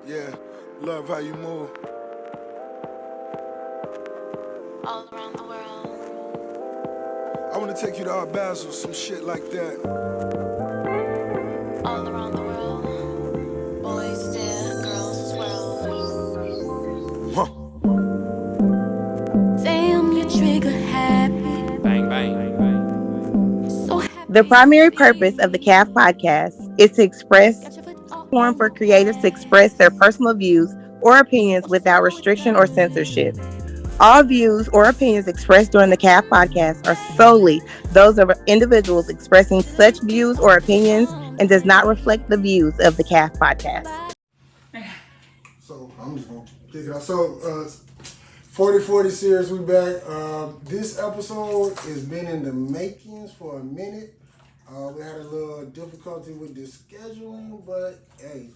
Yeah, love how you move. All around the world. I wanna take you to Art Basel, some shit like that. All around the world. Boys stare, girls swirl. Huh. Damn, you trigger happy. Bang, bang. So happy. The primary purpose of the CAF podcast is to express platform for creatives to express their personal views or opinions without restriction or censorship. All views or opinions expressed during the CAF podcast are solely those of individuals expressing such views or opinions and does not reflect the views of the CAF podcast. So I'm just gonna kick it out. So 4040 series, we back. This episode has been in the makings for a minute. We had a little difficulty with the scheduling, but hey,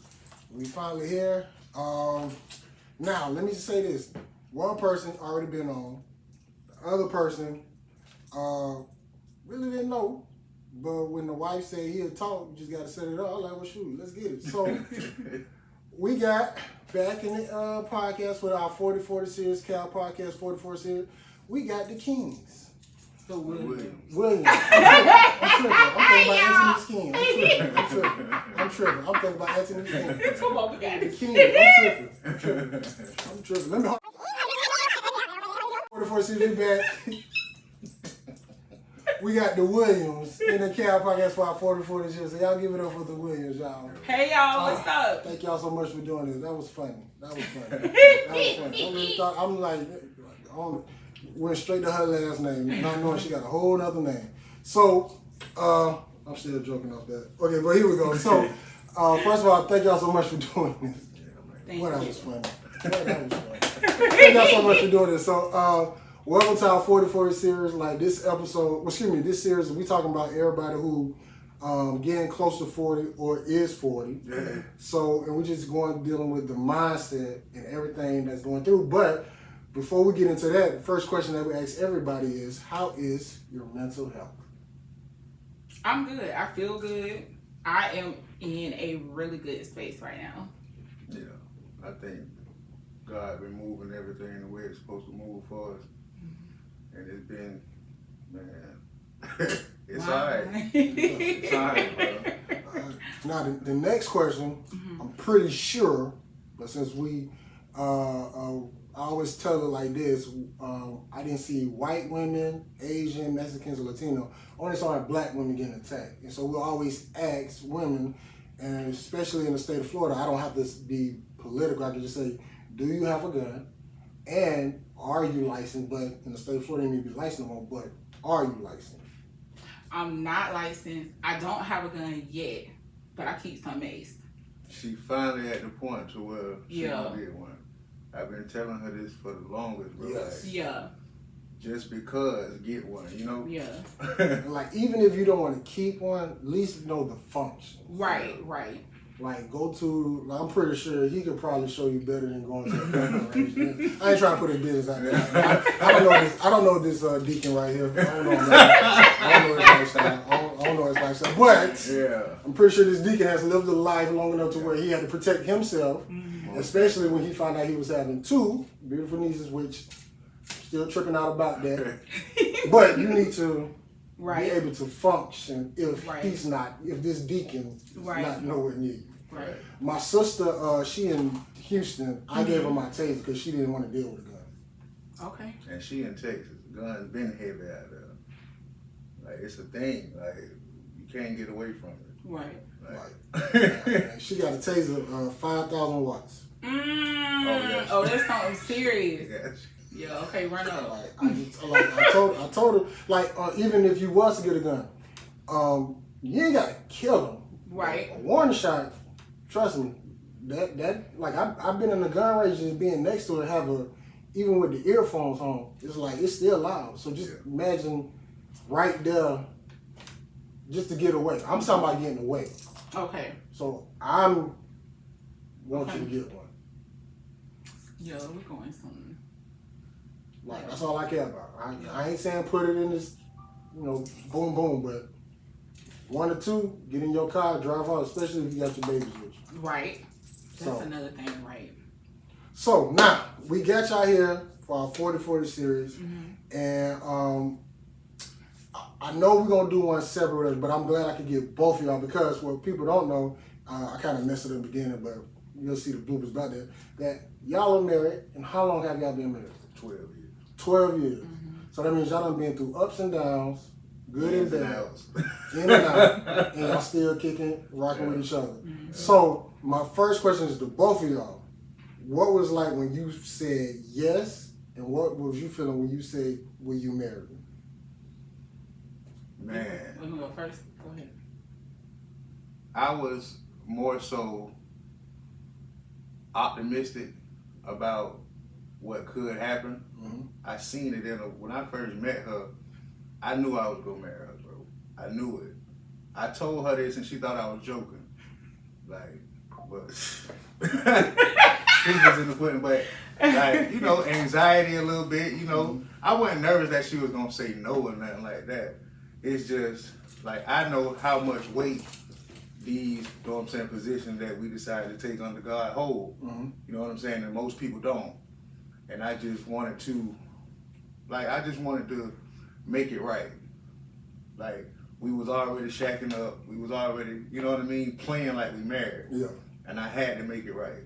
we finally here. Now let me just say this: one person already been on, the other person really didn't know. But when the wife said he'll talk, you just gotta set it up. I was like, well, shoot, let's get it. So we got back in the podcast with our 4040 series, Cal Podcast 44 series. We got the Kings. The Williams. I'm thinking about Anthony's King. I'm tripping. I'm thinking about Anthony's King. The King. I'm tripping. Let me 44 series, we back. We got the Williams in the Cal Podcast for our 4040 series. So y'all give it up for the Williams, y'all. Hey y'all, what's up? Thank y'all so much for doing this. That was funny. I really thought, I'm like, went straight to her last name, not knowing she got a whole nother name. So, I'm still joking off that. Okay, but here we go. So, first of all, thank y'all so much for doing this. Thank That you. was funny. Thank y'all so much for doing this. So, welcome to our 4040 series. Like this episode, this series, we talking about everybody who getting close to 40 or is 40. Yeah. So, and we're just dealing with the mindset and everything that's going through. But before we get into that, the first question that we ask everybody is, how is your mental health? I'm good. I feel good. I am in a really good space right now. Yeah, I think God been moving everything the way it's supposed to move for us. And it's been, man, it's Wow. alright. It's alright, bro. Now, the next question, I'm pretty sure, but since I always tell it like this, I didn't see white women, Asian, Mexicans, or Latino. Only saw black women getting attacked. And so we'll always ask women, and especially in the state of Florida, I don't have to be political. I can just say, do you have a gun? And are you licensed? But in the state of Florida, you need to be licensed no more, but are you licensed? I'm not licensed. I don't have a gun yet, but I keep some mace. She finally at the point to where she Yeah. gonna get one. I've been telling her this for the longest, bro. Yes. Like, Yeah, just because, get one, you know? yeah. And like, even if you don't want to keep one, at least know the function. Right. Like, go to, like, I'm pretty sure he could probably show you better than going to a gun range. I ain't trying to put his business out there. I don't know this deacon right here. I don't know him. I don't know his lifestyle. I don't know his lifestyle. But Yeah. I'm pretty sure this deacon has lived a life long enough to where he had to protect himself, especially when he found out he was having two beautiful nieces, which still tripping out about that. But you need to Right. be able to function if Right. if this deacon is Right. not nowhere near you. Right. My sister, she in Houston, I gave her my taser because she didn't want to deal with a gun. Okay. And she in Texas. Guns been heavy out there. Like, it's a thing. Like, you can't get away from it. Right. Like, She got a taser, 5,000 watts. yes. Oh, that's something serious. yeah. Yeah. Okay. Run up. I told her, like, even if you was to get a gun, you ain't gotta kill them. Right. A warning shot, trust me, that like I've been in the gun range and being next to it, even with the earphones on, it's like it's still loud. So just imagine right there, just to get away. I'm talking about getting away. Okay. So want you to get one. Yo, we're going something. Like, that's all I care about. I ain't saying put it in this, boom, boom, but 1 or 2, get in your car, drive out, especially if you got your babies with you. Right. That's So, another thing, So now we got y'all here for our 40/40 series, and I know we're gonna do one separate, but I'm glad I could get both of y'all because what people don't know, I kind of messed it in the beginning, but you'll see the bloopers about that. That y'all are married, and how long have y'all been married? 12 years. 12 years. So that means y'all done been through ups and downs, good and bad, outs. in and out, and y'all still kicking, rocking with each other. So my first question is to both of y'all. What was like when you said yes, and what was you feeling when you said, will you marry me? Man, Let me go first. Go ahead. I was more so optimistic about what could happen. I seen it when I first met her. I knew I was gonna marry her, bro. I knew it. I told her this and she thought I was joking. Like, but this was in the pudding, but like, you know, anxiety a little bit, you know. I wasn't nervous that she was gonna say no or nothing like that. It's just like I know how much weight these, you know what I'm saying, positions that we decided to take under God hold. You know what I'm saying? And most people don't. And I just wanted to, make it right. Like, we was already shacking up. We was already, you know what I mean, playing like we married. Yeah. And I had to make it right.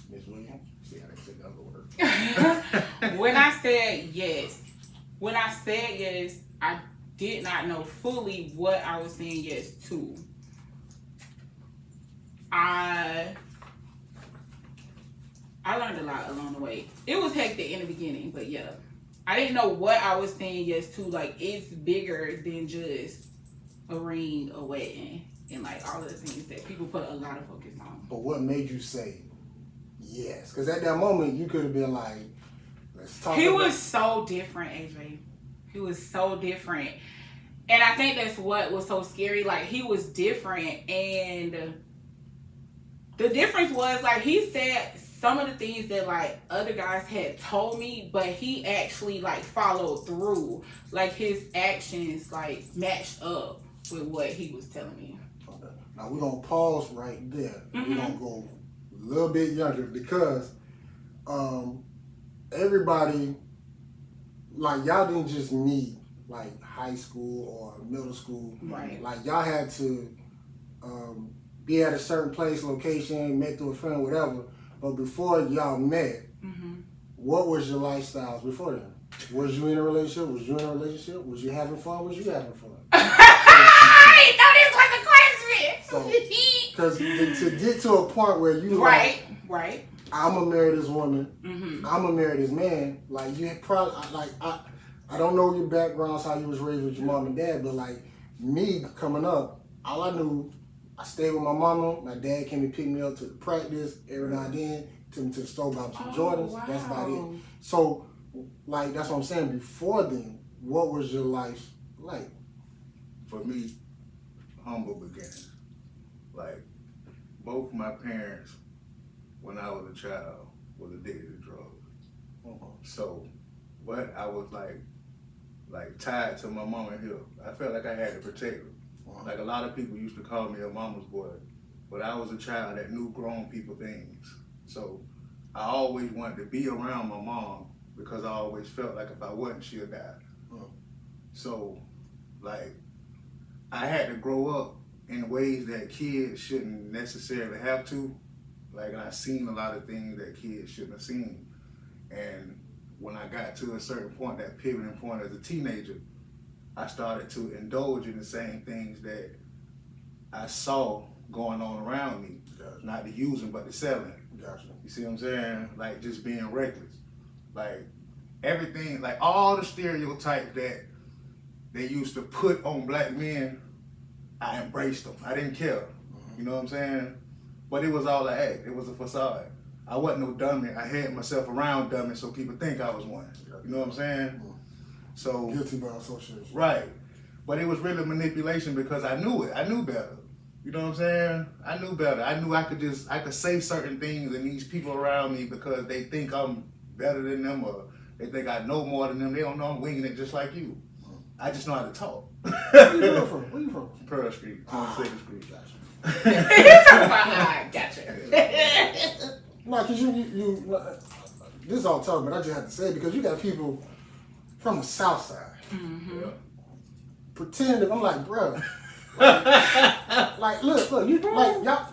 Ms. Williams? See how they say the other word. When I said yes, I did not know fully what I was saying yes to. I learned a lot along the way. It was hectic in the beginning, but yeah. I didn't know what I was saying yes to. Like, it's bigger than just a ring, a wedding, and like all of the things that people put a lot of focus on. But what made you say yes? Because at that moment, you could have been like, let's talk. He was so different, AJ. He was so different. And I think that's what was so scary. Like, he was different. And the difference was, like, he said some of the things that, like, other guys had told me, but he actually, like, followed through. Like, his actions, like, matched up with what he was telling me. Okay. Now, we're going to pause right there. We're going to go a little bit younger because everybody, like, y'all didn't just meet, like, high school or middle school. Right. Like, y'all had to be at a certain place, location, met through a friend, whatever. But before y'all met, what was your lifestyles before then? Was you in a relationship? Was you in a relationship? Was you having fun? Was you having fun? I didn't know this was a question. Because to get to a point where you right. I'm gonna marry this woman, I'm gonna marry this man, like you probably, like I don't know your backgrounds, how you was raised with your mom and dad, but like me coming up, all I knew, I stayed with my mama. My dad came to pick me up to the practice every now and then. Took me to the store, bought some Jordans. Wow. That's about it. So, like, that's what I'm saying. Before then, what was your life like? For me, humble beginnings. Like, both my parents, when I was a child, was addicted to drugs. So, but I was like tied to my mama hip. I felt like I had to protect her. Like, a lot of people used to call me a mama's boy, but I was a child that knew grown people things. So I always wanted to be around my mom because I always felt like if I wasn't, she'll die. So, like, I had to grow up in ways that kids shouldn't necessarily have to. Like, I seen a lot of things that kids shouldn't have seen. And when I got to a certain point, that pivoting point as a teenager, I started to indulge in the same things that I saw going on around me. Not to use them, but to sell them. You see what I'm saying? Like, just being reckless. Like, everything, like all the stereotypes that they used to put on black men, I embraced them. I didn't care. You know what I'm saying? But it was all an act. It was a facade. I wasn't no dummy. I had myself around dummies so people think I was one. You know what I'm saying? So Guilty by association. Right. But it was really manipulation because I knew it. I knew better. You know what I'm saying? I knew better. I knew I could say certain things and these people around me because they think I'm better than them or they think I know more than them. They don't know I'm winging it just like you. I just know how to talk. Where you from? Where you from? Pearl Street, 22nd Street. Gotcha. Gotcha. cause you this is all talk, but I just have to say it because you got people from the South Side. Mm-hmm. Pretend I'm like, bro. Like, look, you like y'all.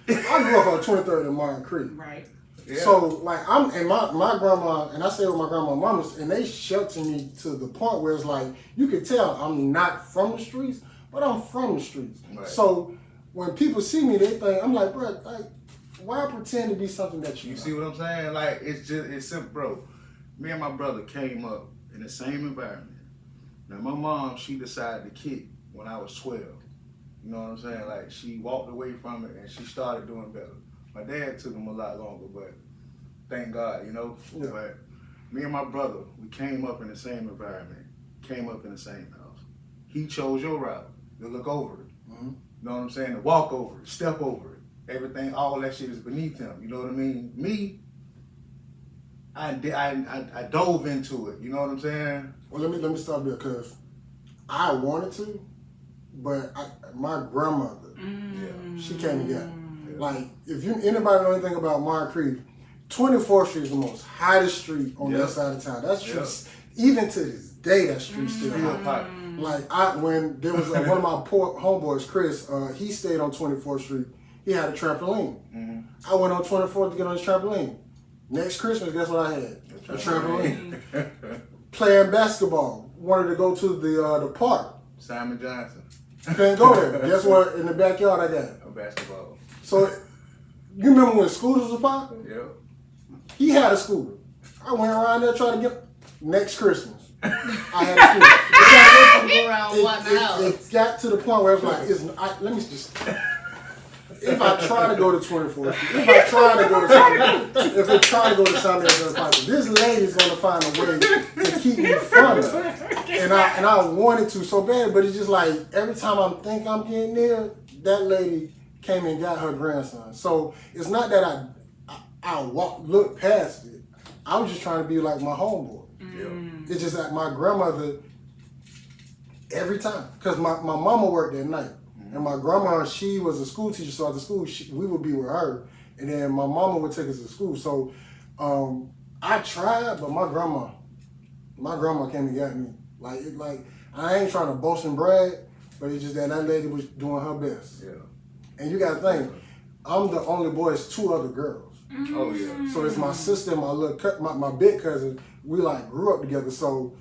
I grew up on 23rd and Martin Creek. Right. Yeah. So like my grandma and I stayed with my grandma and mamas and they sheltered me to the point where it's like you could tell I'm not from the streets, but I'm from the streets. Right. So when people see me, they think I'm like, bro, like why pretend to be something that you You see what I'm saying? Like it's simple, bro. Me and my brother came up in the same environment. Now my mom, she decided to kick when I was 12. You know what I'm saying? Like she walked away from it and she started doing better. My dad took him a lot longer, but thank God, you know. Yeah. But me and my brother, we came up in the same environment, came up in the same house. He chose your route to look over it. Mm-hmm. You know what I'm saying? To walk over it, step over it. Everything, all that shit is beneath him. You know what I mean? Me, I dove into it. You know what I'm saying? Well, let me stop there because I wanted to, but my grandmother, she came and got me. Like, if anybody know anything about Martin Creek, 24th Street is the most hottest street on that side of town. That street, even to this day, that street still hot. Like, when there was one of my poor homeboys, Chris, he stayed on 24th Street. He had a trampoline. Mm-hmm. I went on 24th to get on his trampoline. Next Christmas, guess what I had? A trampoline. Playing basketball. Wanted to go to the park. Simon Johnson. Couldn't go there. Guess what? In the backyard, I got A basketball. So, you remember when scooters was popping? Yeah. He had a scooter. I went around there trying to get next Christmas. I had a scooter. It got to the point where it was like, let me just. If I try to go to 24th, if I try to go to Samuel this lady's gonna find a way to keep me from her. And I wanted to so bad, but it's just like every time I think I'm getting there, that lady came and got her grandson. So it's not that I look past it. I was just trying to be like my homeboy. Yeah. It's just that my grandmother, every time, because my mama worked at night. And my grandma, she was a school teacher, so at the school, we would be with her. And then my mama would take us to school. So I tried, but my grandma came and got me. Like I ain't trying to boast and brag, but it's just that lady was doing her best. Yeah. And you got to think, I'm the only boy, it's 2 other girls. Oh, yeah. So it's my sister and my big cousin. We like grew up together. So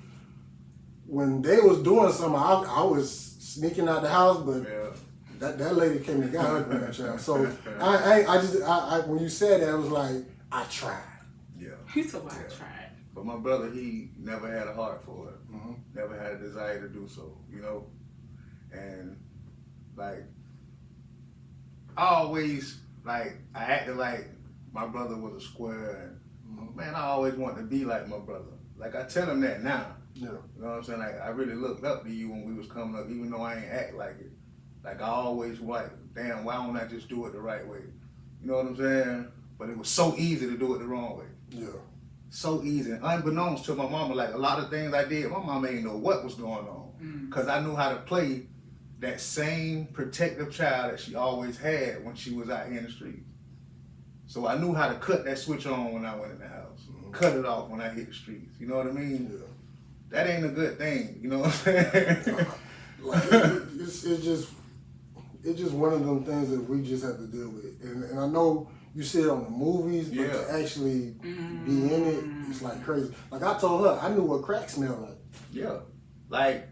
when they was doing something, I was sneaking out the house, but that lady came and got her grandchild. So I when you said that, it was like, I tried. Yeah. He's so I tried. But my brother, he never had a heart for it. Mm-hmm. Never had a desire to do so, you know? And like, I acted like my brother was a square, and man, I always wanted to be like my brother. Like, I tell him that now. Yeah. You know what I'm saying? Like, I really looked up to you when we was coming up, even though I ain't act like it. Like, I always like, damn, why don't I just do it the right way? You know what I'm saying? But it was so easy to do it the wrong way. Yeah. So easy. And unbeknownst to my mama, like, a lot of things I did, my mama ain't know what was going on. Because I knew how to play that same protective child that she always had when she was out here in the streets. So I knew how to cut that switch on when I went in the house. Cut it off when I hit the streets. You know what I mean? Yeah. That ain't a good thing. You know what I'm saying? Like, it's just one of them things that we just have to deal with. And I know you see it on the movies, but to actually be in it, it's like crazy. Like I told her, I knew what crack smelled like. Yeah. Like,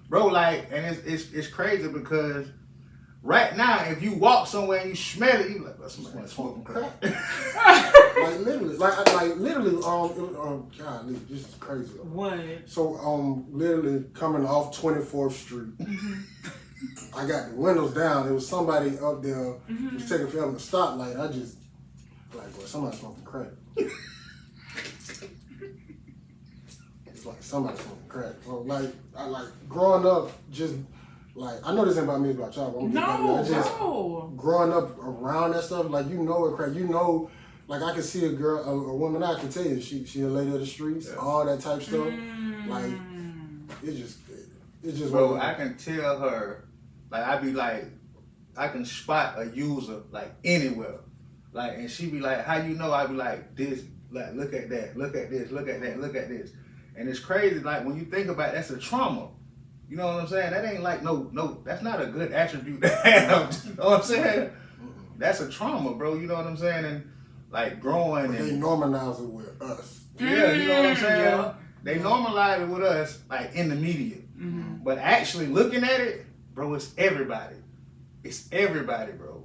bro, like, and it's crazy because right now, if you walk somewhere and you smell it, you like, that's somebody smoking crack. Like literally, God, this is crazy. What? So, literally coming off 24th Street, I got the windows down. There was somebody up there was taking forever to stoplight. I just, like, boy, somebody smoking crack. It's like somebody smoking crack. So, like, growing up, just, like, I know this ain't about me, it's about y'all. No. Growing up around that stuff, like, you know it crack. You know, like, I can see a girl, a woman, I can tell you, she a lady of the streets, all that type stuff. Like, it's just. Bro, I can tell her, like, I be like, I can spot a user, like, anywhere. Like, and she be like, how you know? I be like, this, like, look at that, look at this, look at that, look at this. And it's crazy, like, when you think about it, that's a trauma. You know what I'm saying? That ain't like, no, that's not a good attribute to have. You know what I'm saying? That's a trauma, bro. You know what I'm saying? And, like, growing. But and they normalize it with us. Yeah, you know what I'm saying? Yeah. They normalize it with us, like, in the media. Mm-hmm. But actually looking at it, bro, it's everybody. It's everybody, bro.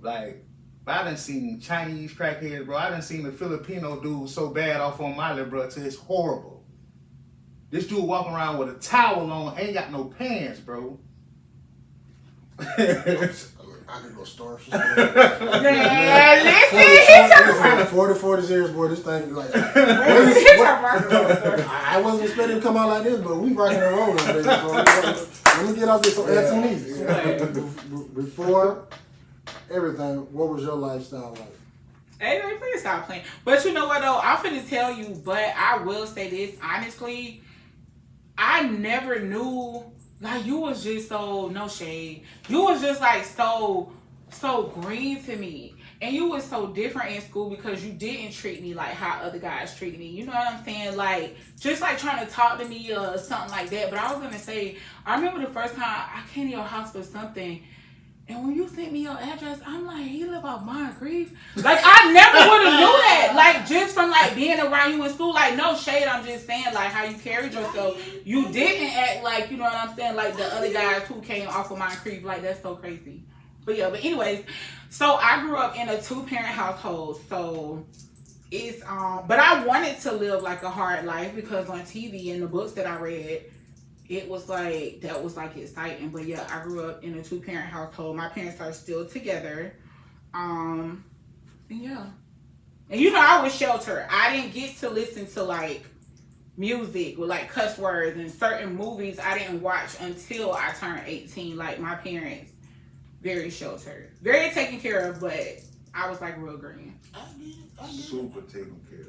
Like, I done seen Chinese crackheads, bro. I done seen the Filipino dude so bad off on Miley, bro, till it's horrible. This dude walking around with a towel on, ain't got no pants, bro. I could go starve for Man, listen. 40 years, boy, this thing, like, I wasn't expecting to come out like this, but we rocking and rolling, baby. So let me get off this Anthony. Before everything, what was your lifestyle like? Hey, please stop playing. But you know what, though? I'm finna tell you, but I will say this, honestly, I never knew. Like, you was just so, no shade. You was just, like, so green to me. And you was so different in school because you didn't treat me like how other guys treated me. You know what I'm saying? Like, just, like, trying to talk to me or something like that. But I was going to say, I remember the first time I came to your house for something. And when you sent me your address, I'm like, he live out Moncrief? Like, I never would have knew that. Like, just from, like, being around you in school. Like, no shade, I'm just saying, like, how you carried yourself. You didn't act like, you know what I'm saying, like the other guys who came off of Moncrief. Like, that's so crazy. But, yeah, but anyways, so I grew up in a 2-parent household. So, it's, but I wanted to live, like, a hard life because on TV and the books that I read, it was like, that was like exciting. But yeah, I grew up in a 2-parent household. My parents are still together. And yeah. And you know, I was sheltered. I didn't get to listen to like music with like cuss words, and certain movies I didn't watch until I turned 18. Like, my parents, very sheltered. Very taken care of, but I was like real green. Super taken care of.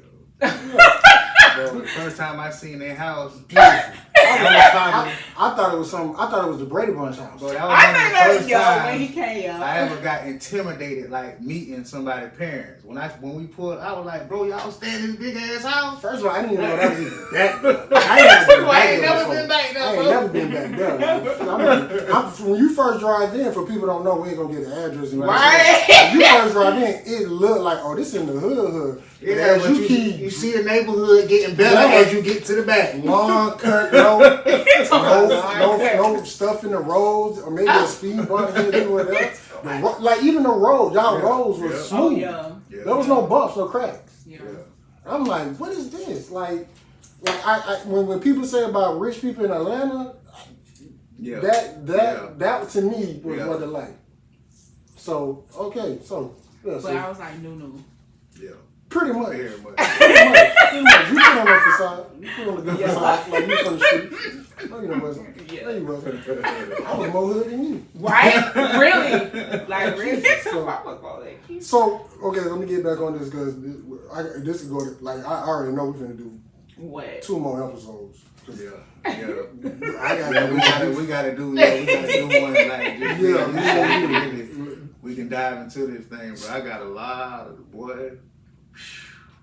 Bro, the first time I seen their house, I thought it was I thought it was the Brady Bunch house. bro, that I was think the that was first yo time when he came, yo. I ever got intimidated, like meeting somebody's parents. When we pulled, I was like, bro, y'all stay in this big ass house. First of all, I didn't even know that was even that. I ain't never been back there. I ain't never been back there. Like, when you first drive in, for people don't know, we ain't gonna get the address. And Right. When you first drive in, it looked like, oh, this in the hood. Yeah, As but you you see a neighborhood getting better as you get to the back. lawn cut, no stuff in the roads, or maybe a speed bump here or whatever. Like, even the roads, y'all roads were Oh, smooth. yeah. There was no bumps, no cracks. Yeah. I'm like, what is this? Like I when people say about rich people in Atlanta, Yeah. that to me was Yeah. what it like. So okay, so yeah, But I was like, no. Yeah. pretty much. Very much. Pretty much. You put on the facade. You put on the good Yeah. facade, like you from the street. No, you wasn't. Yeah. No, you wasn't. I was more hood than you. Right? Really? Like, really? So- I was all that cute. So okay, let me get back on this because this is going to, like, I already know we're gonna do What? 2 more episodes. Yeah. I got We gotta do one like just Yeah. we can dive into this thing, bro. I got a lot of boy.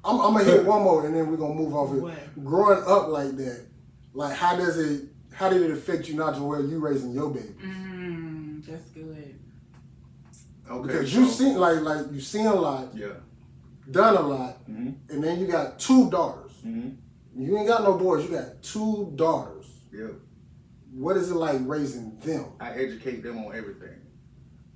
I'm gonna hit one more and then we're gonna move off it. What? Growing up like that, like how did it affect you not to where you raising your baby? That's good. Okay. Because you seen like you seen a lot, Yeah. done a lot, Mhm. and then you got 2 daughters. Mhm. You ain't got no boys, you got 2 daughters. Yeah. What is it like raising them? I educate them on everything.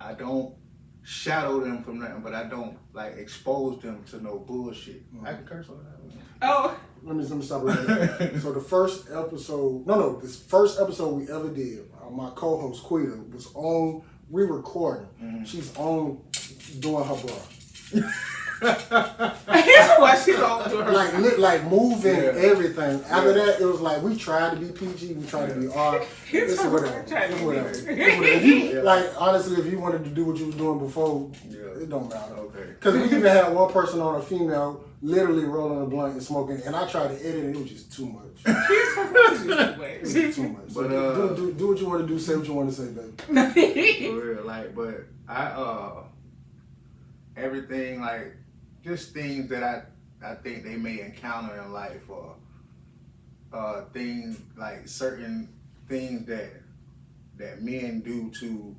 I don't shadow them from nothing, but I don't like expose them to no bullshit. I can curse on that. Oh. Let me stop right there. So the first episode, this first episode we ever did, my co-host Quita was on, we recording. Mhm. She's on doing her bra. Here's what she's on to her. Like moving Yeah. everything. After that, it was like we tried to be PG, we tried to be R. It's whatever. It's whatever. If you, like, honestly, if you wanted to do what you was doing before, it don't matter. Okay. Because we even had one person on, a female, literally rolling a blunt and smoking, and I tried to edit it, it was just too much. It was just too much. But, So do what you want to do, say what you want to say, baby. For real, like, but everything, like, just things that I think they may encounter in life, or things, like certain things that men do to,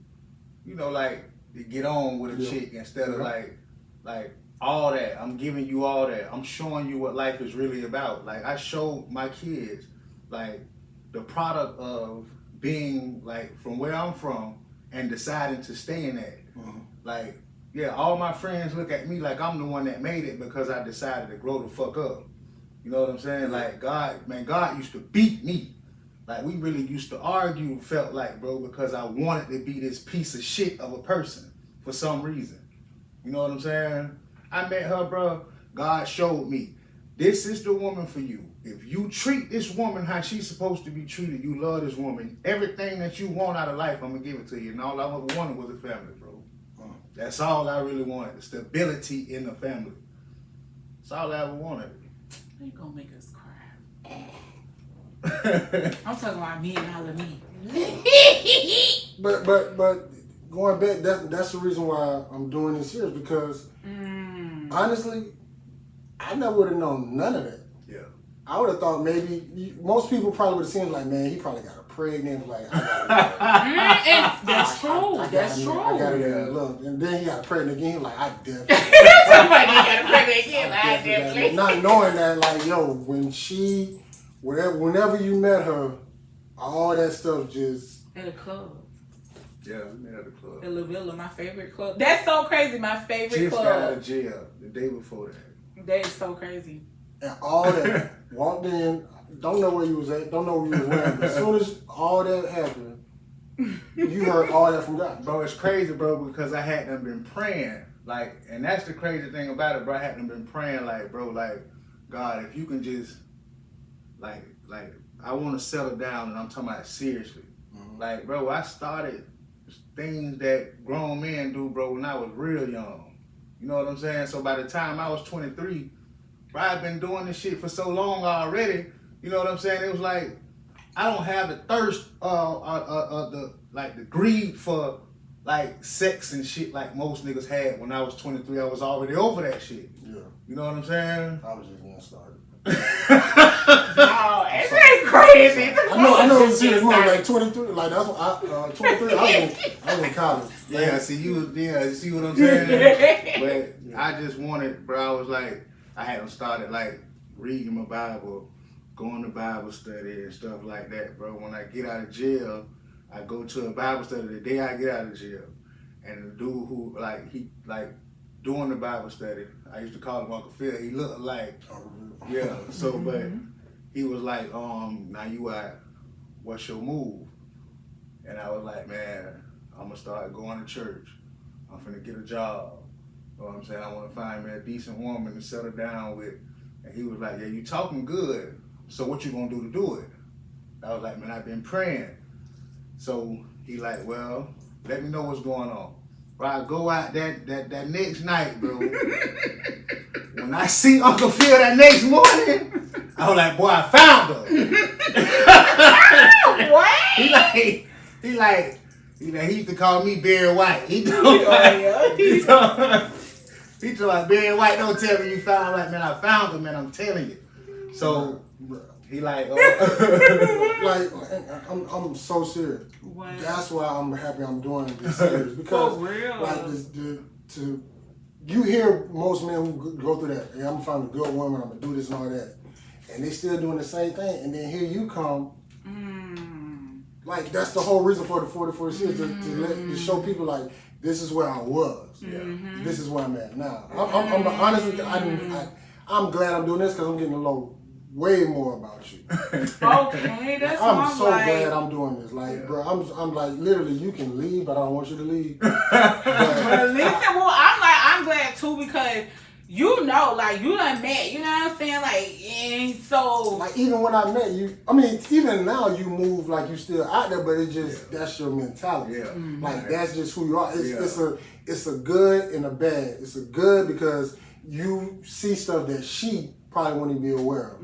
you know, like, to get on with a chick instead of like all that. I'm giving you all that. I'm showing you what life is really about. Like, I show my kids, like, the product of being, like, from where I'm from and deciding to stay in that. Like, yeah, all my friends look at me like I'm the one that made it because I decided to grow the fuck up. You know what I'm saying? Like, God used to beat me. Like, we really used to argue, felt like, bro, because I wanted to be this piece of shit of a person for some reason. You know what I'm saying? I met her, bro. God showed me, this is the woman for you. If you treat this woman how she's supposed to be treated, you love this woman, everything that you want out of life, I'm going to give it to you. And all I ever wanted was a family, bro. That's all I really wanted, the stability in the family. That's all I ever wanted. They gonna make us cry. I'm talking about me and all of me. But going back, that's the reason why I'm doing this series, because honestly, I never would have known none of that. Yeah. I would have thought maybe most people probably would have seen like, man, he probably got her pregnant. Like, I that's true. That's true. I got it. Look, and then he got pregnant again. He was like, I definitely. Somebody got pregnant again. I definitely. Not knowing that, like, yo, whenever you met her, all that stuff just. At a club. Yeah, we met at the club. The La Villa, my favorite club. That's so crazy. My favorite Just club. got out of jail the day before that. That is so crazy. And all that, walked in, don't know where you was at, don't know what you was wearing. But as soon as all that happened, you heard all that from God. Bro, it's crazy, bro, because I hadn't been praying. Like, and that's the crazy thing about it, bro. I hadn't been praying, like, bro, like, God, if you can just, like, I want to settle down, and I'm talking about seriously. Like, bro, I started things that grown men do, bro, when I was real young. You know what I'm saying? So by the time I was 23, bro, I've been doing this shit for so long already. You know what I'm saying? It was like, I don't have the thirst, the greed for, like, sex and shit like most niggas had when I was 23. I was already over that shit. Yeah. You know what I'm saying? I was just getting started. Oh, it's crazy. I know it's serious more like 23. Like, that's what 23. I was in college. Yeah, see what I'm saying? But I just wanted, bro, I was like, I hadn't started, like, reading my Bible, going to Bible study and stuff like that, bro. When I get out of jail, I go to a Bible study the day I get out of jail. And the dude who, like, he, like, doing the Bible study, I used to call him Uncle Phil. He looked like, yeah, so, but he was like, now you out, what's your move? And I was like, man, I'm gonna start going to church. I'm finna get a job. You know what I'm saying? I wanna find me a decent woman to settle down with. And he was like, yeah, you talking good. So what you gonna do to do it? I was like, man, I've been praying. So he like, well, let me know what's going on. Bro, I go out that next night, bro. When I see Uncle Phil that next morning, I was like, boy, I found her. What? He used to call me Barry White. He told like, Barry White, don't tell me you found her. Like, man, I found her, man, I'm telling you. So he like, like, I'm so serious. What? That's why I'm happy I'm doing this series, because real. like you hear most men who go through that. Hey, I'm gonna find a good woman. I'm gonna do this and all that, and they still doing the same thing. And then here you come. Like, that's the whole reason for the 44 series to show people, like, this is where I was. Yeah. This is where I'm at now. I'm honest with you. I'm glad I'm doing this because I'm getting to know way more about you. Okay, that's I'm so glad I'm doing this. Like, bro, I'm like, literally, you can leave, but I don't want you to leave. But listen, well, I'm glad too, because you know, like, you done met, you know what I'm saying? Like, and so. Like, even when I met you, I mean, even now you move like you still out there, but it's just, that's your mentality. Yeah. Like, that's just who you are. It's a good and a bad. It's a good because you see stuff that she probably wouldn't even be aware of.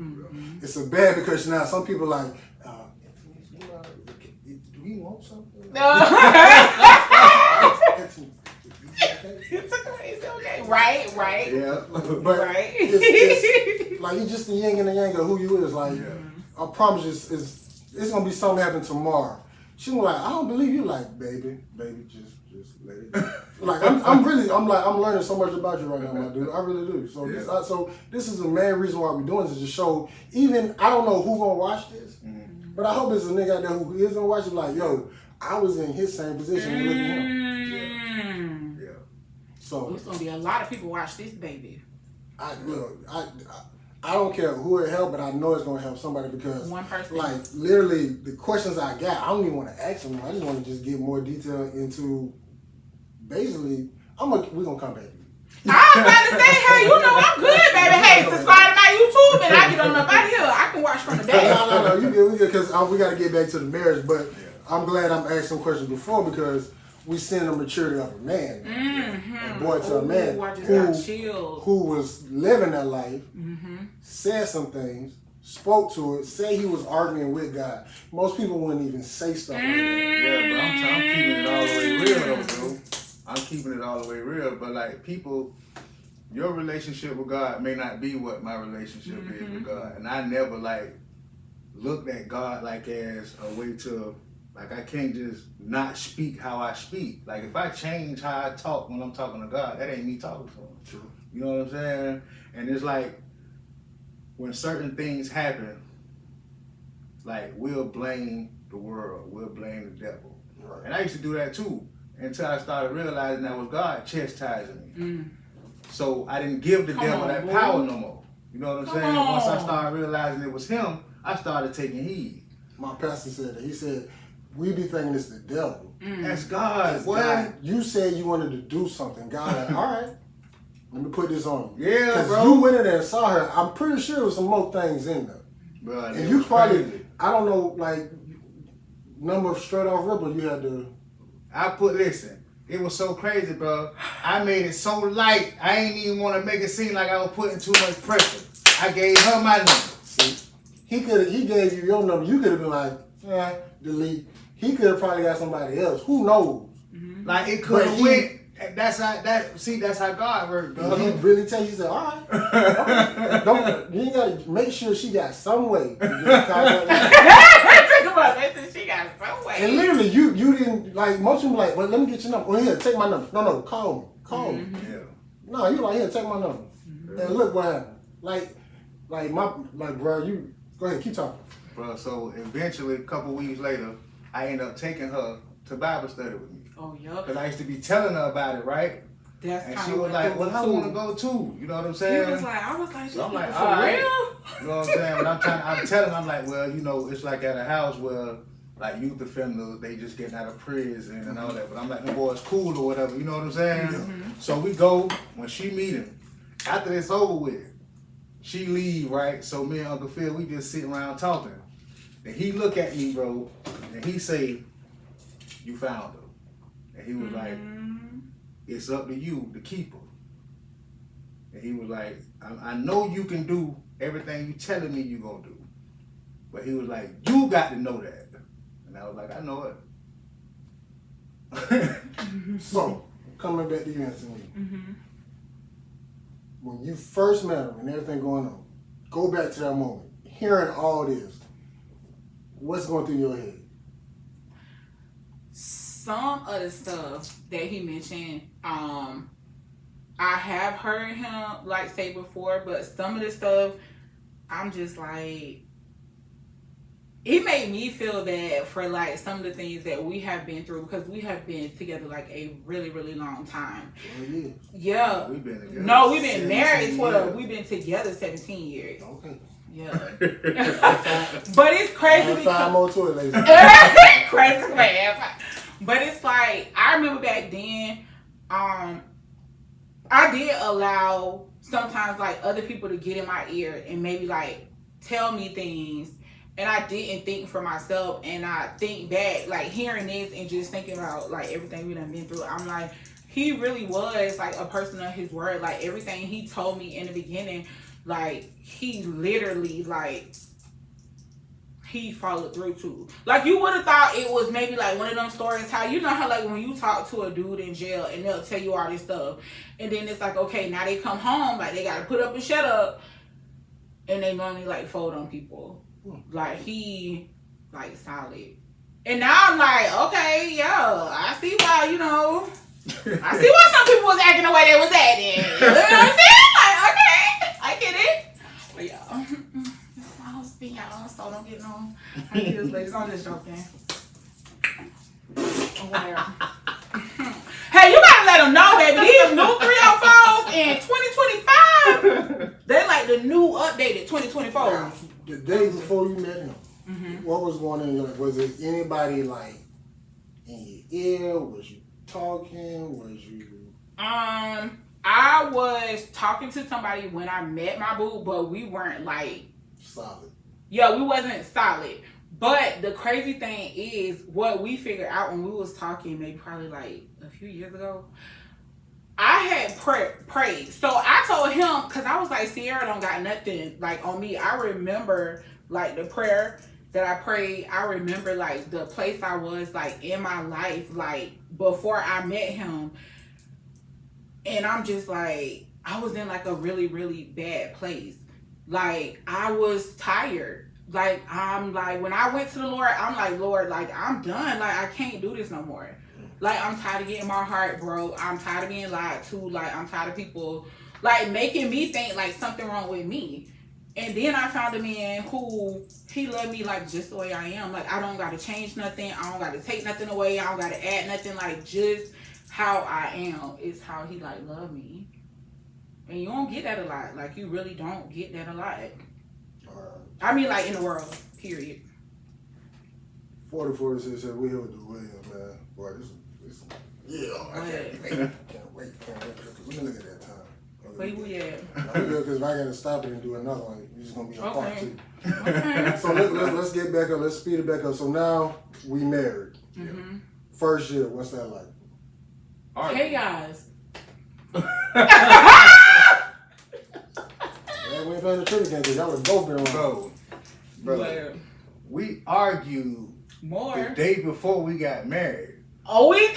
It's a bad because now some people like, do you want something? okay. It's okay. It's okay. Right. Yeah. But Right. it's like you just the yin and the yang of who you is. Like I promise you, it's gonna be something happen tomorrow. She was like, I don't believe you. Like, baby, just let it go. Like I'm learning so much about you right now, my dude. I really do. So this is the main reason why we're doing this, is to show. Even I don't know who gonna watch this, but I hope it's a nigga out there who is gonna watch it. Like, yo, I was in his same position. And look at him. Yeah. So There's gonna be a lot of people watch this, baby. I don't care who it help, but I know it's gonna help somebody, because One person. like literally the questions I got, I don't even want to ask them. I just want to just get more detail into. Basically, we're gonna come back. I was about to say, hey, you know I'm good, baby. Hey, subscribe to my YouTube and I get on up out here. I can watch from the day. No, you good, because we got to get back to the marriage. But I'm glad I'm asking questions before, because we seen the maturity of a man, a boy to a man who was living that life, said some things, spoke to it, say he was arguing with God. Most people wouldn't even say stuff like that. Yeah, but I'm keeping it all the way real, though, bro. I'm keeping it all the way real, but like people, your relationship with God may not be what my relationship is with God, and I never like looked at God like as a way to, like, I can't just not speak how I speak. Like if I change how I talk when I'm talking to God, that ain't me talking to him. True. You know what I'm saying? And it's like when certain things happen, like we'll blame the world, we'll blame the devil, and I used to do that too. Until I started realizing that was God chastising me. So I didn't give the devil that power no more. You know what I'm saying? Once I started realizing it was him, I started taking heed. My pastor said that. He said, we be thinking it's the devil. That's God. That's What? God. You said you wanted to do something. God, like, all right, let me put this on you. Yeah, Because bro. you went in there and saw her. I'm pretty sure there was some more things in there. Bro, And you probably, I don't know, like, number of straight off ripples you had to. Listen, it was so crazy, bro. I made it so light, I ain't even want to make it seem like I was putting too much pressure. I gave her my number. See, he gave you your number. You could have been like, delete. He could have probably got somebody else. Who knows? Like it could have went. That's how God works, bro. He really tell you, he said, all right. Okay. You ain't gotta make sure she got some way to get in contact with you. She got some way. And literally, you didn't, like, most people like, well, let me get your number. Well, here, take my number. No, call me. Yeah. No, you like, here, take my number. And look what happened. Like, bro, you, go ahead, keep talking. Bro, so eventually, a couple weeks later, I ended up taking her to Bible study with me. Oh, yup. Because I used to be telling her about it, right? And she was like, well, I want to go too. You know what I'm saying? I was like, so I'm like, for all right. real? You know what I'm saying? But I'm telling her, I'm like, well, you know, it's like at a house where, like, youth offenders, they just getting out of prison and all that. But I'm like, the boy's cool or whatever. You know what I'm saying? So we go, when she meet him, after it's over with, she leave, right? So me and Uncle Phil, we just sitting around talking. And he look at me, bro, and he say, you found her. And he was like, it's up to you to keep her. And he was like, I know you can do everything you telling me you gonna do. But he was like, you got to know that. And I was like, I know it. So, coming back to you, Anthony. When you first met him and everything going on, go back to that moment, hearing all this, what's going through your head? Some of the stuff that he mentioned, I have heard him like say before, but some of the stuff, I'm just like, it made me feel bad for like some of the things that we have been through, because we have been together like a really, really long time. 12 years. Yeah. We've been together. No, we've been married 12. years. We've been together 17 years. Okay. Yeah. But it's crazy because 5 more to it, ladies. crazy man. But it's like, I remember back then, I did allow sometimes like other people to get in my ear and maybe like tell me things, and I didn't think for myself. And I think back, like hearing this and just thinking about like everything we done been through, I'm like, he really was like a person of his word. Like everything he told me in the beginning, like he literally like, he followed through too. Like, you would have thought it was maybe like one of them stories how, you know how like when you talk to a dude in jail and they'll tell you all this stuff, and then it's like, okay, now they come home, like they gotta put up and shut up, and they normally like fold on people. Like, he like solid. And now I'm like, okay, yeah, I see why, you know, I see why some people was acting the way they was acting. You know what I'm saying? Like, okay, I get it. But yeah, that's my whole speak, y'all, so don't get no ideas, ladies. I'm just joking. Whatever. Hey, you gotta let them know, baby. These new 304s in 2025, they like the new updated 2024. The day before you met him, what was going on in your life? Was it anybody like in your ear? Was you talking? Was you? I was talking to somebody when I met my boo, but we weren't like solid. Yeah, we wasn't solid. But the crazy thing is, what we figured out when we was talking, maybe probably like a few years ago, I had prayed. So I told him, because I was like, Sierra don't got nothing like on me. I remember like the prayer that I prayed. I remember like the place I was like in my life, like before I met him. And I'm just like, I was in like a really, really bad place. Like, I was tired. Like, I'm like, when I went to the Lord, I'm like, Lord, like, I'm done. Like, I can't do this no more. Like, I'm tired of getting my heart broke. I'm tired of being lied to. Like, I'm tired of people, like, making me think, like, something wrong with me. And then I found a man who, he loved me, like, just the way I am. Like, I don't got to change nothing. I don't got to take nothing away. I don't got to add nothing. Like, just how I am is how he, like, loved me. And you don't get that a lot. Like, you really don't get that a lot. I mean, like, in the world, period. 44 says we here with the Williams, man. Boy, this yeah, I can't wait. We can look at that time. Where we at? Because if I got to stop it and do another one, it's just going to be a part two. Okay. So let's get back up. Let's speed it back up. So now we married. Mm-hmm. First year, what's that like? Hey, guys. Yeah, we ain't playing the trivia game because y'all was both been wrong. Bro, we argued more the day before we got married. Oh, we did?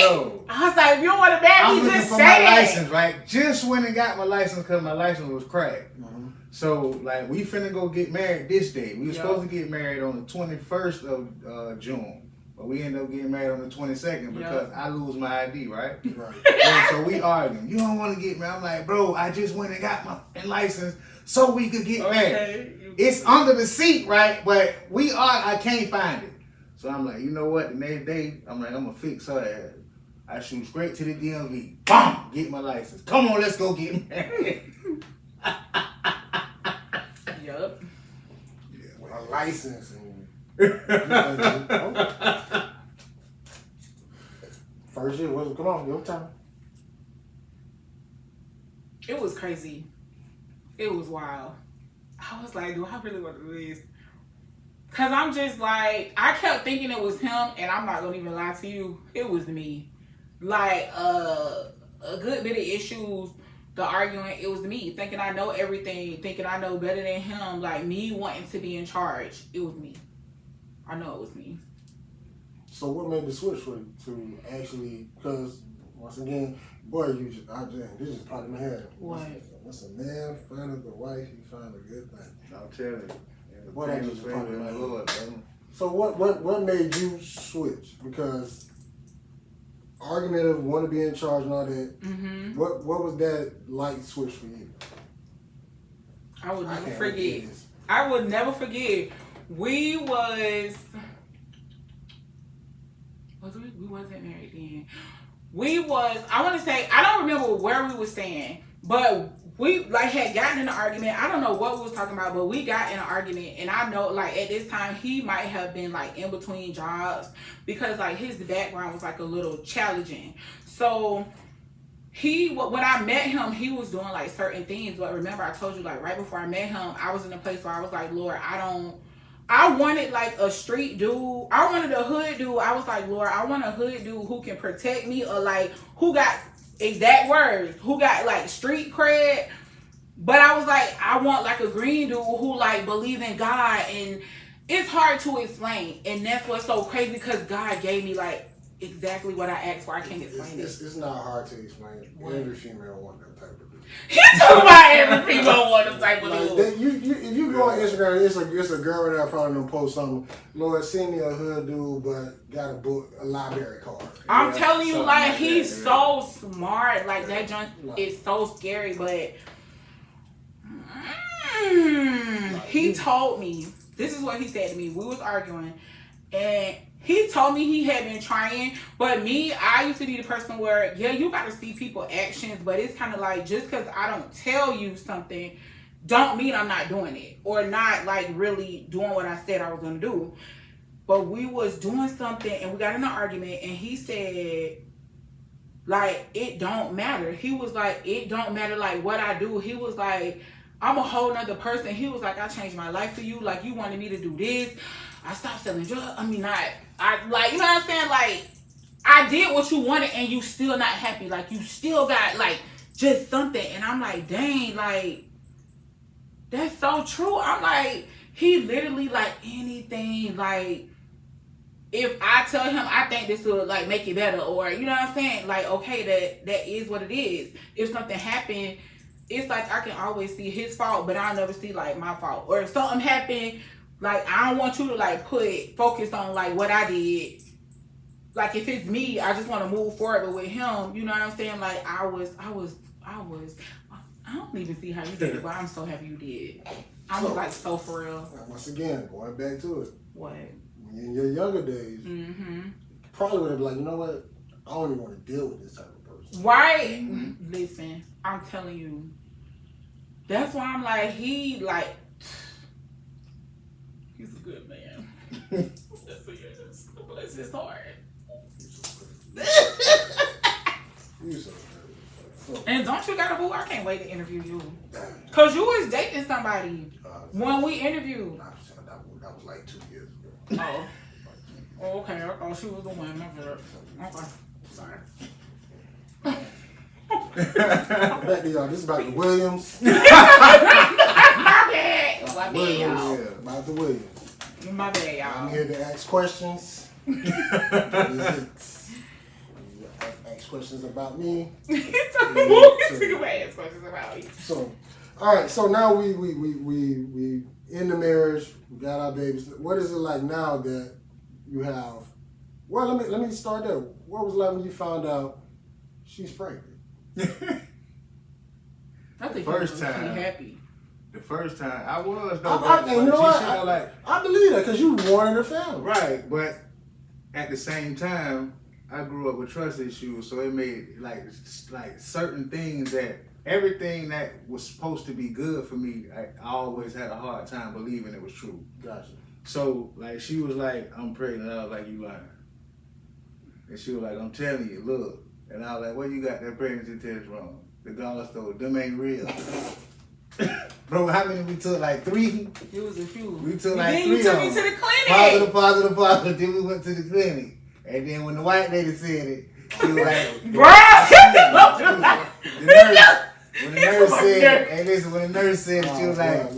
Bro, I was like, if you don't want to marry me, just for say my it. license, right? Just went and got my license because my license was cracked. Mm-hmm. So, like, we finna go get married this day. We were supposed to get married on the 21st of June. But we ended up getting married on the 22nd because I lose my ID, right? Right. So we arguing. You don't want to get married. I'm like, bro, I just went and got my license so we could get married. It's under the seat, right? But I can't find it. So I'm like, you know what? The next day, I'm like, I'm going to fix her ass. I shoot straight to the DMV. Boom! Get my license. Come on, let's go get married. Yup. Yeah, with a license and first year, come on, your time. It was crazy. It was wild. I was like, do I really want to do this? Because I'm just like, I kept thinking it was him, and I'm not going to even lie to you. It was me. Like, a good bit of issues, the arguing, it was me. Thinking I know everything, thinking I know better than him. Like, me wanting to be in charge. It was me. I know it was me. So what made the switch to actually, because once again, boy, this is part of my head. What? Once a man finds a wife, he finds a good thing. I'll tell you. Boy, that just part of my head. So what made you switch? Because argumentative, want to be in charge and all that. Mm-hmm. What was that light switch for you? I would never forget. I would never forget. We wasn't married then. I want to say, I don't remember where we were staying, but we like had gotten in an argument. I don't know what we was talking about, but we got in an argument, and I know like at this time he might have been like in between jobs because like his background was like a little challenging. So when I met him, he was doing like certain things, but remember I told you like right before I met him, I was in a place where I was like, Lord, I wanted like a street dude. I wanted a hood dude. I was like, Lord, I want a hood dude who can protect me, or like who got exact words, who got like street cred. But I was like, I want like a green dude who like believe in God it's hard to explain, and that's what's so crazy because God gave me like exactly what I asked for. I can't explain it. It's not hard to explain. Every female want that type of dude. He talking about every female want them type of dude. If you go on Instagram, it's a girl that probably done post something. Lord, send me a hood dude, but got a book, a library card. I'm telling you, like he's so smart. Like that junk is so scary, but he told me. This is what he said to me. We was arguing, and he told me he had been trying, but me, I used to be the person where, yeah, you got to see people actions, but it's kind of like, just because I don't tell you something, don't mean I'm not doing it, or not, like, really doing what I said I was going to do. But we was doing something, and we got in an argument, and he said, like, it don't matter. He was like, it don't matter, like, what I do. He was like, I'm a whole nother person. He was like, I changed my life for you. Like, you wanted me to do this. I stopped selling drugs. I mean, I like, you know what I'm saying? Like, I did what you wanted and you still not happy. Like, you still got, like, just something. And I'm like, dang, like, that's so true. I'm like, he literally, like, anything, like, if I tell him I think this will, like, make it better, or, you know what I'm saying? Like, okay, that is what it is. If something happened, it's like I can always see his fault, but I'll never see, like, my fault. Or if something happened, like, I don't want you to, like, focus on, like, what I did. Like, if it's me, I just want to move forward. But with him, you know what I'm saying? Like, I don't even see how you did it, but I'm so happy you did. I was, like, so for real. Once again, going back to it. What? In your younger days, probably would have been like, you know what? I don't even want to deal with this type of person. Right? Listen, I'm telling you. That's why I'm like, he's a good man. Bless his heart. And don't you got a boo? I can't wait to interview you. Because you was dating somebody when we interviewed. That was like 2 years ago. Oh, okay. I thought she was the one. Okay. Sorry. Back to y'all. This is about the Williams. My bad, y'all. About the Williams. My bad, y'all. I'm here to ask questions. Ask questions about me. Ask questions about you. So, all right. So now we in the marriage. We got our babies. What is it like now that you have? Well, let me start there. What was it like when you found out she's pregnant? I think first time. Happy. The first time I was, you know what? I believe that because you wanted a family, right? But at the same time, I grew up with trust issues, so it made like certain things that everything that was supposed to be good for me, I always had a hard time believing it was true. Gotcha. So like she was like, "I'm pregnant." I was like, "You lying?" And she was like, "I'm telling you, look." And I was like, "Well, you got that pregnancy test wrong. The dollar store, them ain't real." Bro, how many we took? Like 3? It was a few. We took like 3 you took of me them. to the clinic. Positive. Then we went to the clinic. And then when the white lady said it, she was like, Bro! When the nurse said, hey listen, when the nurse said it, she was like,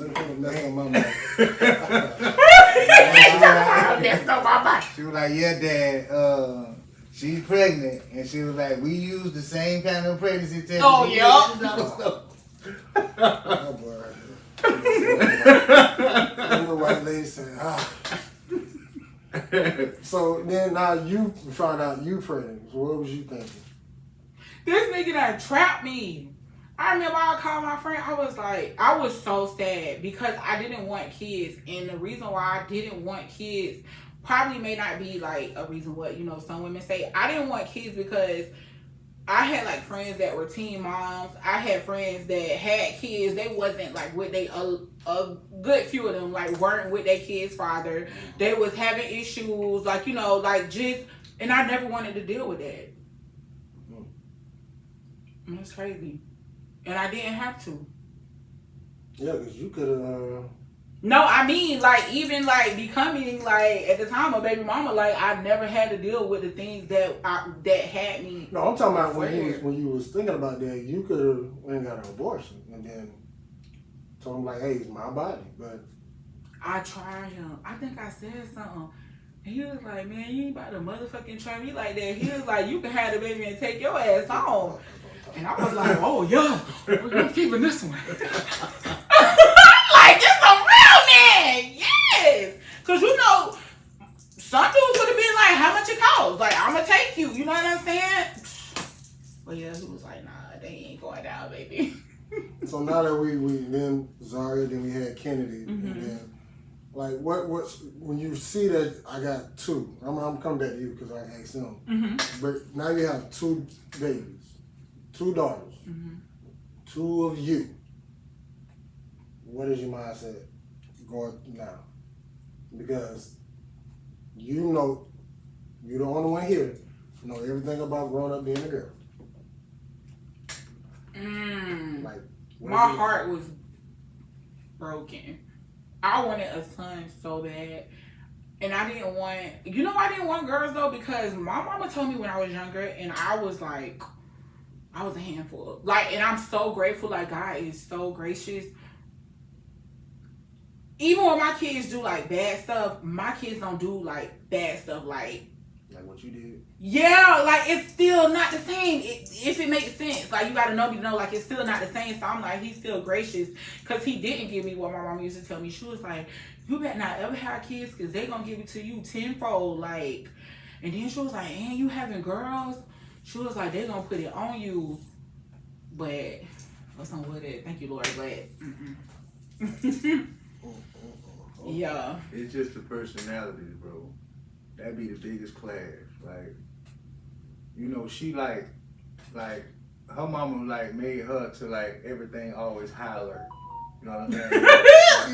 she was like, yeah, Dad, she's pregnant. And she was like, we use the same kind of pregnancy test. Oh, yeah. Oh, boy. The white lady said, So then now you found out you pregnant. So what was you thinking? This nigga done trapped me. I remember I called my friend. I was so sad because I didn't want kids. And the reason why I didn't want kids probably may not be like a reason what, some women say. I didn't want kids because I had like friends that were teen moms. I had friends that had kids. They wasn't like with a good few of them like weren't with their kids' father. They was having issues like and I never wanted to deal with that. It's crazy. And I didn't have to. Yeah, because you could have... No, I mean, like, even, like, becoming, like, at the time, a baby mama, like, I never had to deal with the things that had me. No, I'm talking about when you was thinking about that, you could have went and got an abortion and then told them, like, hey, it's my body. But I tried him. I think I said something. And he was like, man, you ain't about to motherfucking try me like that. He was like, you can have the baby and take your ass home. And I was like, oh, yeah, we're keeping this one. I'm like, this a real man. Yes. Because, you know, some dudes would have been like, how much it costs? Like, I'm going to take you. You know what I'm saying? But yeah, he was like, nah, they ain't going down, baby. So now that we then Zaria, then we had Kennedy, and then like what's when you see that I got two, I'm coming back to you because I asked them, but now you have two babies, two daughters, two of you. What is your mindset going now? Because you know you're the only one here, know everything about growing up being a girl. Like, my heart was broken. I wanted a son so bad. And I didn't want girls though, because my mama told me when I was younger, and I was like, I was a handful. Like, and I'm so grateful, like, God is so gracious. Even when my kids do like bad stuff, my kids don't do like bad stuff like what you did. Yeah, like it's still not the same. If it makes sense, like you gotta know me to know, like it's still not the same. So I'm like, he's still gracious because he didn't give me what my mom used to tell me. She was like, you better not ever have kids because they gonna give it to you tenfold. Like, and then she was like, and you having girls? She was like, they gonna put it on you. But what's on with it? Thank you, Lord. But yeah, it's just the personalities, bro. That'd be the biggest clash. Like, you know, she like her mama like made her to like everything always high alert. You know what I'm saying?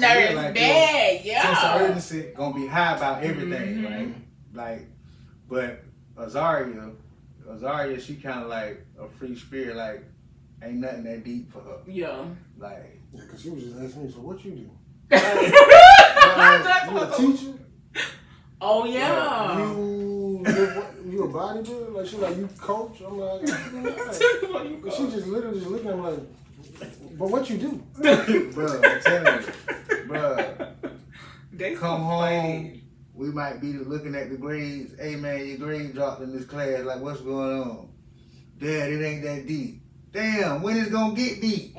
Nervous, like, bad, yeah. Sense of urgency gonna be high about everything, right? Like, but Azaria, she kind of like a free spirit. Like, ain't nothing that deep for her. Yeah. Like, yeah, cause she was just asking me, so what you do? You a teacher? Oh yeah. You a bodybuilder? Like she like you coach? I'm like, but she just literally just looking at me like, but what you do? Bruh, I'm telling you, bruh. They come so home. funny. We might be looking at the grades. Hey man, your grade dropped in this class. Like, what's going on? Dad, it ain't that deep. Damn, when it's gonna get deep?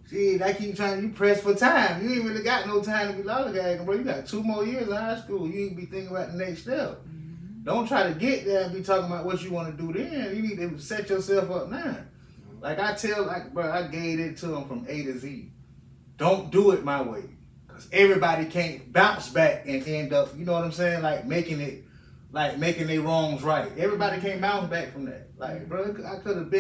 Shit, I keep trying. You press for time. You ain't really got no time to be lollygagging, bro. You got 2 more years of high school. You need to be thinking about the next step. Don't try to get there and be talking about what you want to do then. You need to set yourself up now. Like I tell, like, bro, I gave it to them from A to Z. Don't do it my way. Because everybody can't bounce back and end up, you know what I'm saying? Like making their wrongs right. Everybody can't bounce back from that. Like, bro, I could have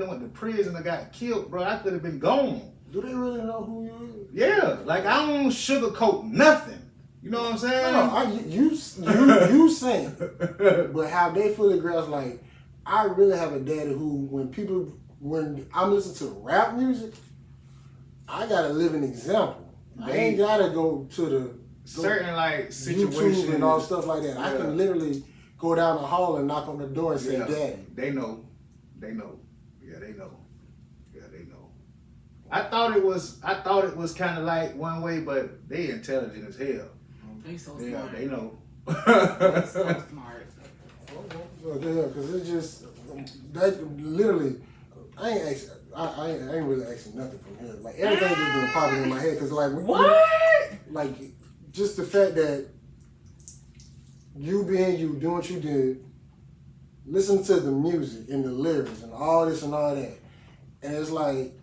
went to prison and got killed, bro. I could have been gone. Do they really know who you is? Yeah, like I don't sugarcoat nothing. You know what I'm saying? No, you saying, but how they fully grasp, like, I really have a daddy who, when I'm listening to rap music, I gotta live an example. I ain't gotta go to the certain like situations YouTube and all stuff like that. Yeah. I can literally go down the hall and knock on the door and say, Daddy. They know. Yeah, they know. I thought it was kind of like one way, but they intelligent as hell. They so yeah, smart. they know. They so smart. Yeah, because it's just that literally. I ain't really asking nothing from here. Like everything just been popping in my head because like what? Like just the fact that you being you, doing what you did, listening to the music and the lyrics and all this and all that, and it's like.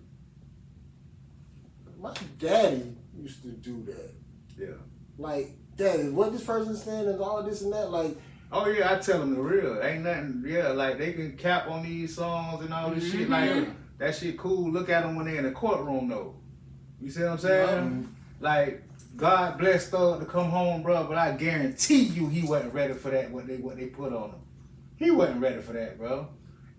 My daddy used to do that. Yeah. Like, Daddy, what this person's saying and all this and that, like. Oh yeah, I tell them the real. Ain't nothing. Yeah, like they can cap on these songs and all this shit. Like that shit cool. Look at them when they're in the courtroom though. You see what I'm saying? Like God bless Thug to come home, bro. But I guarantee you, he wasn't ready for that. What they put on him. He wasn't ready for that, bro.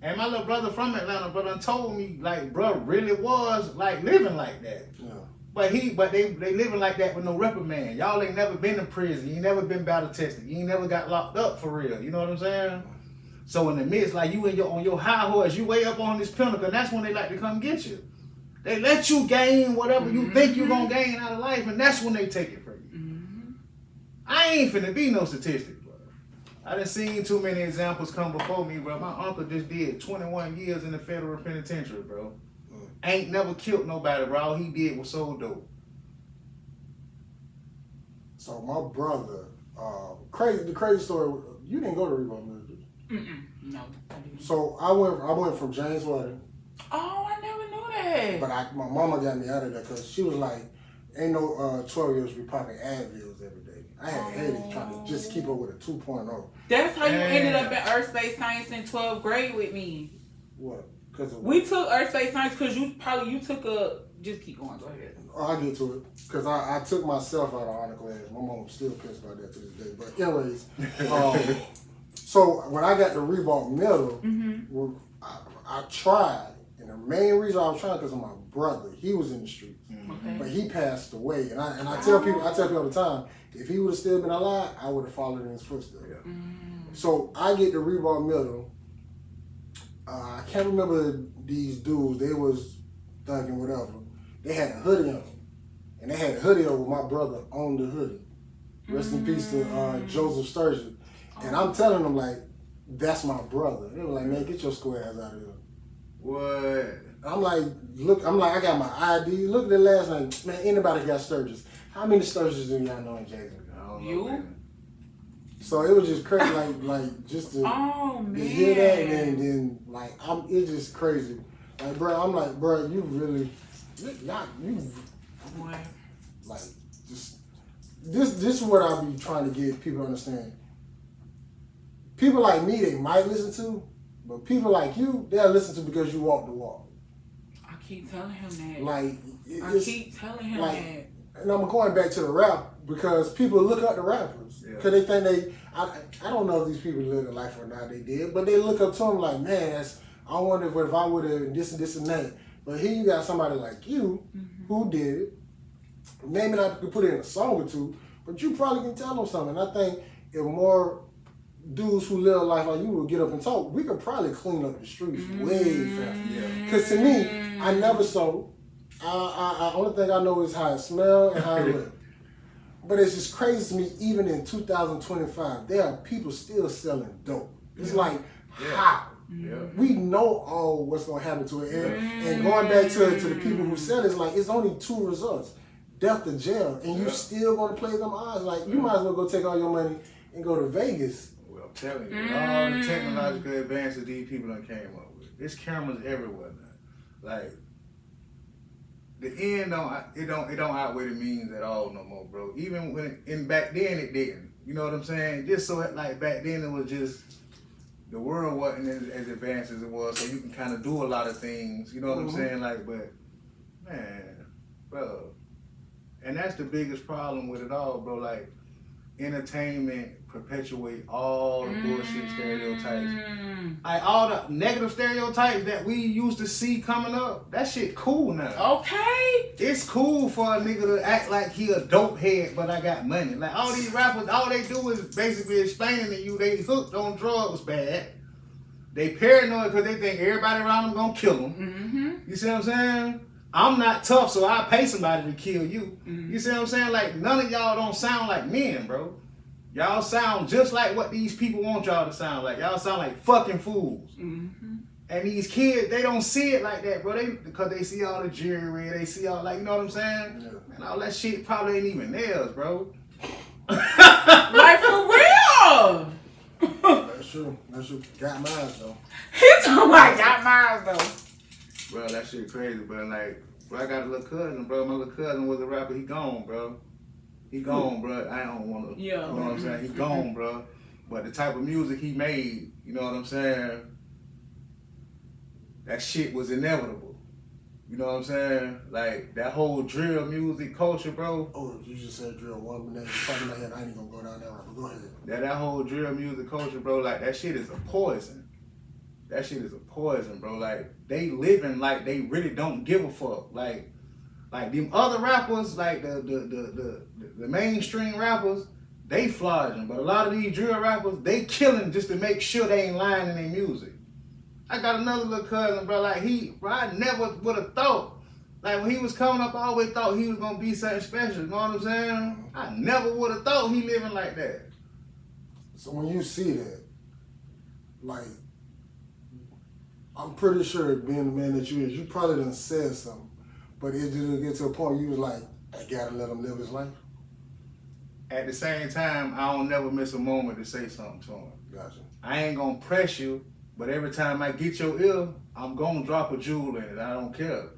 And my little brother from Atlanta, bro, done told me, like, bro, really was, like, living like that. Yeah. But they living like that with no reprimand. Y'all ain't never been to prison. You ain't never been battle tested. You ain't never got locked up for real. You know what I'm saying? So in the midst, like, you on your high horse, you way up on this pinnacle, and that's when they like to come get you. They let you gain whatever you think you're going to gain out of life, and that's when they take it from you. I ain't finna be no statistic, bro. I done seen too many examples come before me, bro. My uncle just did 21 years in the federal penitentiary, bro. Ain't never killed nobody, bro. All he did was sold dope. So my brother, the crazy story. You didn't go to Reebok Mill, did you? No, I didn't. So I went from James Wedding. Oh, I never knew that. But my mama got me out of there because she was like, ain't no 12-years be popping Advils every day. I had headaches trying to just keep up with a 2.0. That's how you ended up in Earth Space Science in 12th grade with me. What? Because we took Earth Space Science because you took a. Just keep going. Go ahead. I'll get to it. Because I took myself out of honor class. My mom was still pissed about that to this day. But anyways, so when I got the Reebok medal, I tried. And the main reason I was trying because of my brother. He was in the streets. Okay. But he passed away. And I tell people all the time, if he would have still been alive, I would have followed in his footsteps. Yeah. So I get the Reebok medal. I can't remember these dudes. They was thugging whatever. They had a hoodie on. And they had a hoodie over my brother on the hoodie. Rest in peace to Joseph Sturgeon. And I'm telling them, like, that's my brother. They were like, man, get your square ass out of here. What? I'm like, I got my ID. Look at the last name. Man, anybody got Sturgis. How many Sturgis do y'all know in Jacksonville? I don't know, You? man. So it was just crazy, like just to hear that, and then like it's just crazy. Like, bro, I'm like, bro, you really, What? like, just this is what I be trying to get people to understand. People like me, they might listen to, but people like you, they'll listen to because you walk the walk. I keep telling him that. Like, I keep telling him like, that. And I'm going back to the rap because people look up to rappers because they think I don't know if these people live a life or not, they did, but they look up to them like, man, I wonder if I would have this and that. But here you got somebody like you who did it. Maybe not could put it in a song or two, but you probably can tell them something. I think if more dudes who live a life like you would get up and talk, we could probably clean up the streets way faster. Because to me, I never sold. I only thing I know is how it smells and how it looks. But it's just crazy to me, even in 2025, there are people still selling dope. It's like, how? Yeah. We know all what's going to happen to it. And going back to the people who said it's like, it's only two results, death or jail. And you still going to play them odds. Like, you might as well go take all your money and go to Vegas. Well, I'm telling you, all the technological advances these people done came up with. There's cameras everywhere now. Like, the end don't outweigh the means at all no more, bro. Even when back then it didn't. You know what I'm saying? Just so like back then it was just the world wasn't as advanced as it was, so you can kind of do a lot of things. You know what I'm saying? Like, but man, bro, and that's the biggest problem with it all, bro. Like, entertainment perpetuate all the bullshit stereotypes. Like all the negative stereotypes that we used to see coming up, that shit cool now. Okay. It's cool for a nigga to act like he a dope head, but I got money. Like all these rappers, all they do is basically explaining to you they hooked on drugs bad. They paranoid because they think everybody around them gonna kill them. You see what I'm saying? I'm not tough, so I pay somebody to kill you. You see what I'm saying? Like, none of y'all don't sound like men, bro. Y'all sound just like what these people want y'all to sound like. Y'all sound like fucking fools. And these kids, they don't see it like that, bro. Because they see all the jewelry, they see all, like, you know what I'm saying? Yeah. And all that shit probably ain't even theirs, bro. Like, for real. That's true. Got mine, though. He talking about got mine, though. Bro, that shit crazy, bro. Like, bro, I got a little cousin, bro. My little cousin was a rapper. He gone, bro. He gone, bro. I don't want to, you know what I'm saying? He gone, bro. But the type of music he made, you know what I'm saying? That shit was inevitable. You know what I'm saying? Like, that whole drill music culture, bro. Oh, you just said drill one minute. Probably my head. I ain't gonna go down that route, but go ahead. That whole drill music culture, bro, like, that shit is a poison. That shit is a poison, bro. Like, they living like they really don't give a fuck. Like them other rappers, like the mainstream rappers, they flogging. But a lot of these drill rappers, they killing just to make sure they ain't lying in their music. I got another little cousin, bro. Like, I never would have thought Like, when he was coming up, I always thought he was gonna be something special, you know what I'm saying? I never would have thought he living like that. So when you see that, like, I'm pretty sure being the man that you is, you probably done said something, but it didn't get to a point where you was like, I gotta let him live his life. At the same time, I don't never miss a moment to say something to him. Gotcha. I ain't gonna press you, but every time I get your ear, I'm gonna drop a jewel in it. I don't care.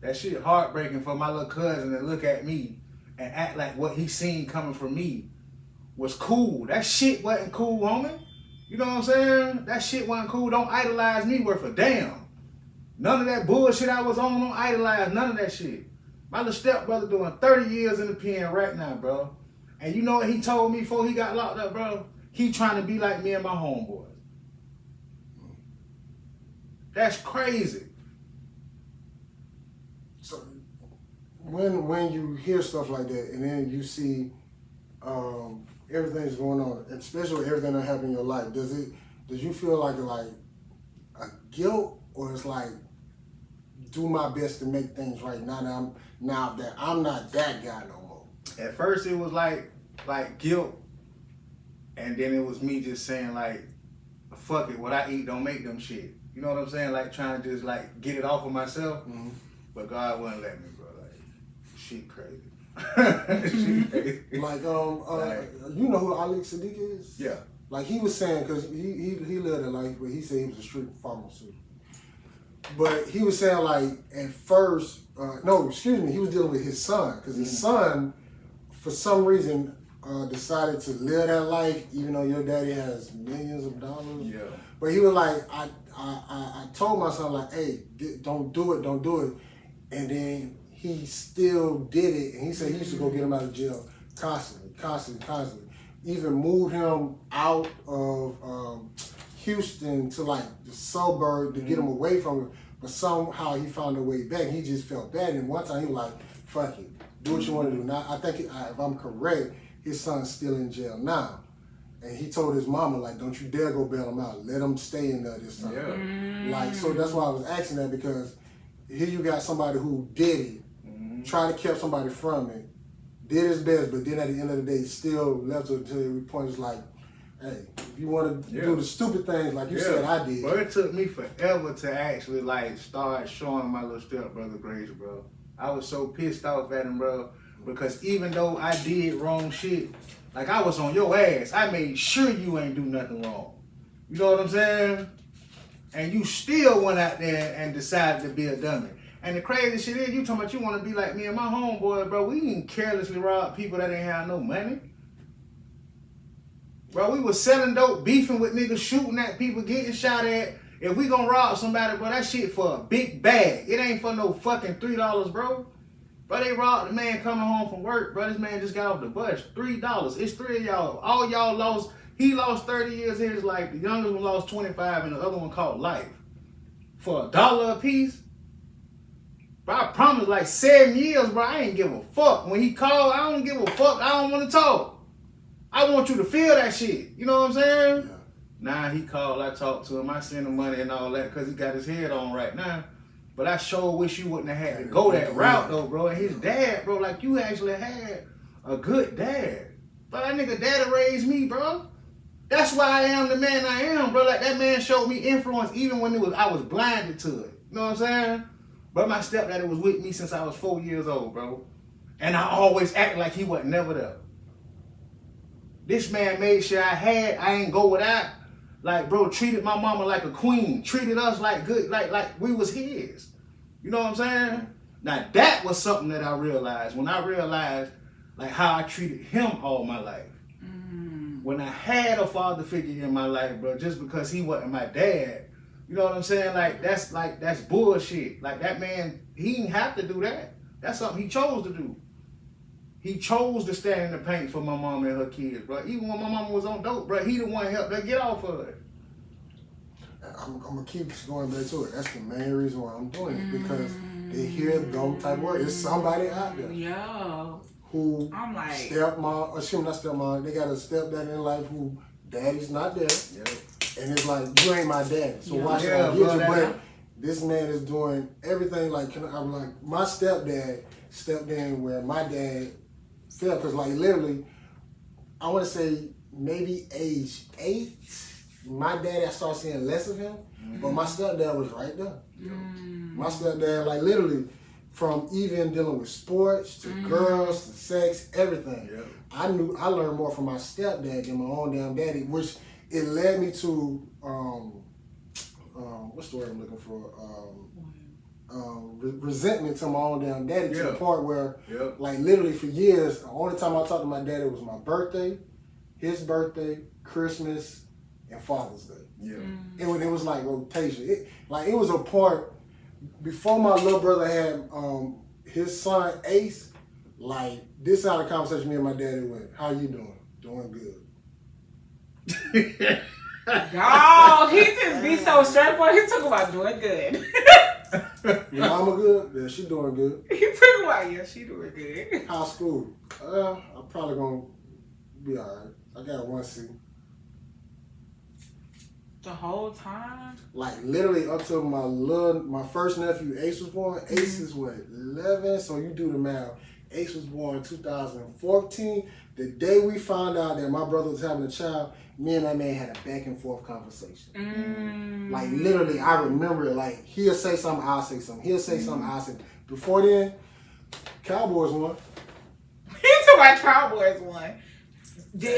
That shit heartbreaking for my little cousin to look at me and act like what he seen coming from me was cool. That shit wasn't cool, homie. You know what I'm saying? That shit wasn't cool. Don't idolize me worth a damn. None of that bullshit I was on, don't idolize none of that shit. My little stepbrother doing 30 years in the pen right now, bro. And you know what he told me before he got locked up, bro? He trying to be like me and my homeboys. That's crazy. So when you hear stuff like that, and then you see everything's going on, especially with everything that happened in your life, does you feel like a guilt, or it's like do my best to make things right now that I'm not that guy no more? At first it was like guilt, and then it was me just saying like, fuck it, what I eat don't make them shit. You know what I'm saying? Like trying to just like get it off of myself. Mm-hmm. But God wouldn't let me, bro. Like, shit crazy. Shit crazy. Like, you know who Ali Sadiq is? Yeah. Like he was saying, because he lived a life, but he said he was a street pharmacist. But he was saying like at first, he was dealing with his son, because his son, for some reason, decided to live that life, even though your daddy has millions of dollars. Yeah. But he was like, I told my son like, hey, don't do it. And then he still did it. And he said he used to go get him out of jail constantly. Even moved him out of Houston to like the suburb to get him away from it. But somehow he found a way back. He just felt bad. And one time he was like, fuck it, do what you want to do. Now, I think if I'm correct, his son's still in jail now. And he told his mama, like, don't you dare go bail him out. Let him stay in there this time. Yeah. Like, so that's why I was asking that, because here you got somebody who did it, tried to keep somebody from it, did his best, but then at the end of the day, still left it until the point is like, hey, if you want to do the stupid things like you said I did. But it took me forever to actually like start showing my little stepbrother grace, bro. I was so pissed off at him, bro, because even though I did wrong shit, like I was on your ass, I made sure you ain't do nothing wrong. You know what I'm saying? And you still went out there and decided to be a dummy. And the crazy shit is, you talking about you want to be like me and my homeboy, bro. We didn't carelessly rob people that ain't have no money. Bro, we was selling dope, beefing with niggas, shooting at people, getting shot at. If we gonna rob somebody, bro, that shit for a big bag. It ain't for no fucking $3, bro. Bro, they robbed the man coming home from work, bro. This man just got off the bus. $3. It's three of y'all. All y'all lost. He lost 30 years of his life. The youngest one lost 25, and the other one caught life. For $1 a piece? Bro, I promised like 7 years, bro. I ain't give a fuck. When he called, I don't give a fuck. I don't want to talk. I want you to feel that shit. You know what I'm saying? Yeah. Nah, he called. I talked to him. I sent him money and all that because he got his head on right now. But I sure wish you wouldn't have had to go that route, though, bro. And his dad, bro, like you actually had a good dad. But that nigga daddy raised me, bro. That's why I am the man I am, bro. Like that man showed me influence even when I was blinded to it. You know what I'm saying? But my stepdaddy was with me since I was 4 years old, bro. And I always acted like he wasn't never there. This man made sure I ain't go without. Like, bro, treated my mama like a queen. Treated us like good, like we was his. You know what I'm saying? Now, that was something that I realized. When I realized, like, how I treated him all my life. When I had a father figure in my life, bro, just because he wasn't my dad, you know what I'm saying? That's bullshit. Like, that man, he didn't have to do that. That's something he chose to do. He chose to stand in the paint for my mom and her kids, bro. Even when my mama was on dope, bro, he the one helped her get off of it. I'm going to keep going back to it. That's the main reason why I'm doing it, because they hear them type of words. There's somebody out there. Yeah. Who I'm like, stepmom, not stepmom, they got a stepdad in life who daddy's not there. Yep. And it's like, you ain't my daddy, so why should I get you? But this man is doing everything. Like, I'm like, my stepdad stepped in where my dad fell. Because, like, literally, I want to say maybe age 8, my dad, I started seeing less of him. But my stepdad was right there. My stepdad, like, literally, from even dealing with sports to girls to sex, everything. Yep. I learned more from my stepdad than my own damn daddy, which it led me to what's the word I'm looking for? Resentment to my own damn daddy to the point where, like, literally for years, the only time I talked to my daddy was my birthday, his birthday, Christmas, and Father's Day. Yeah. It was like rotation. It was a part. Before my little brother had his son Ace, like, this is how the conversation me and my daddy went. How you doing? Doing good. Oh, he just be so straightforward. He talk about doing good. Your mama good? Yeah, she doing good. He talk about, yeah, she doing good. High school? I'm probably gonna be alright. I got 1C. The whole time? Like, literally up till my first nephew Ace was born. Ace is what, 11? So you do the math. Ace was born in 2014. The day we found out that my brother was having a child, me and that man had a back and forth conversation. Like, literally, I remember it. Like, he'll say something, I'll say something. He'll say something, I'll say. Before then, Cowboys won. He talking about Cowboys won.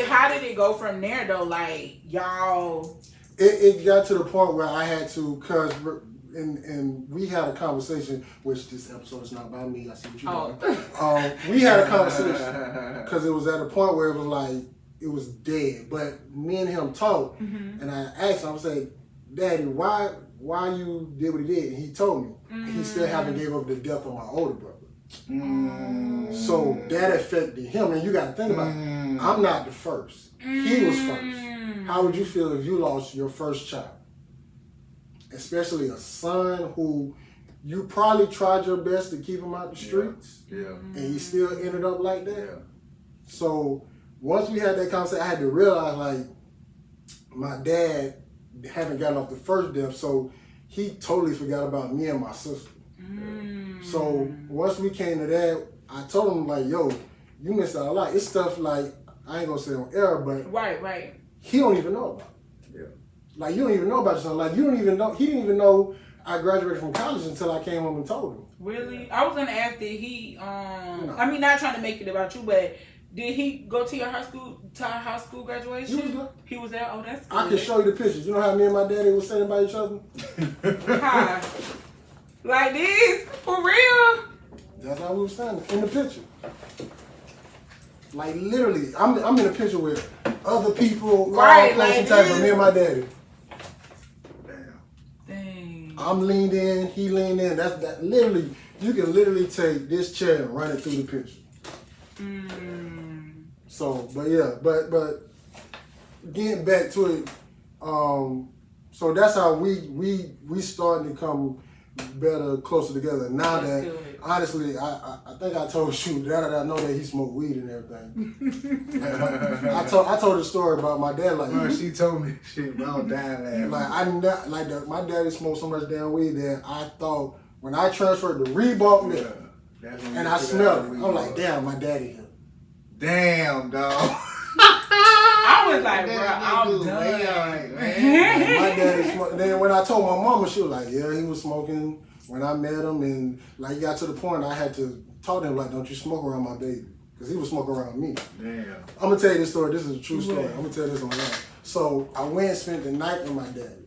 How did it go from there, though? Like, y'all... It got to the point where I had to, and we had a conversation, which this episode is not about me. I see what you're doing. We had a conversation because it was at a point where it was like, it was dead. But me and him talked, and I asked him, I was like, Daddy, why you did what he did? And he told me. And he still haven't gave up the death of my older brother. So that affected him. And you got to think about it. I'm not the first. He was first. How would you feel if you lost your first child? Especially a son who you probably tried your best to keep him out the streets. And he still ended up like that. So once we had that conversation, I had to realize, like, my dad haven't gotten off the first death, so he totally forgot about me and my sister. So once we came to that, I told him, like, yo, you missed out a lot. It's stuff like, I ain't gonna say on air, but right. He don't even know about it. Like, you don't even know about your son. Like, you don't even know. He didn't even know I graduated from college until I came home and told him. Really? I was gonna ask, did he? I mean, not trying to make it about you, but did he go to your high school graduation? He was there. He was there. Oh, that's good. I can show you the pictures. You know how me and my daddy was standing by each other? Hi. Like this? For real? That's how we were standing in the picture. Like, literally, I'm in a picture with other people, right? All close and tight, but me and my daddy. Dang. I'm leaned in, he leaned in. That literally, you can literally take this chair and run it through the picture. So, but yeah, but getting back to it, so that's how we starting to come better, closer together. Now that, honestly, I think I told you that I know that he smoked weed and everything. I told the story about my dad. Like, she told me shit about dying. Like, my daddy smoked so much damn weed that I thought when I transferred to Reebok, and I smelled it, I'm like, damn, my daddy here. Damn, dog. I was like, bro, I'm done. My daddy smoked. Then when I told my mama, she was like, yeah, he was smoking when I met him. And, like, got to the point I had to talk to him, like, don't you smoke around my baby. Because he was smoking around me. Damn. I'm going to tell you this story. This is a true story. I'm going to tell you this online. So I went and spent the night with my daddy.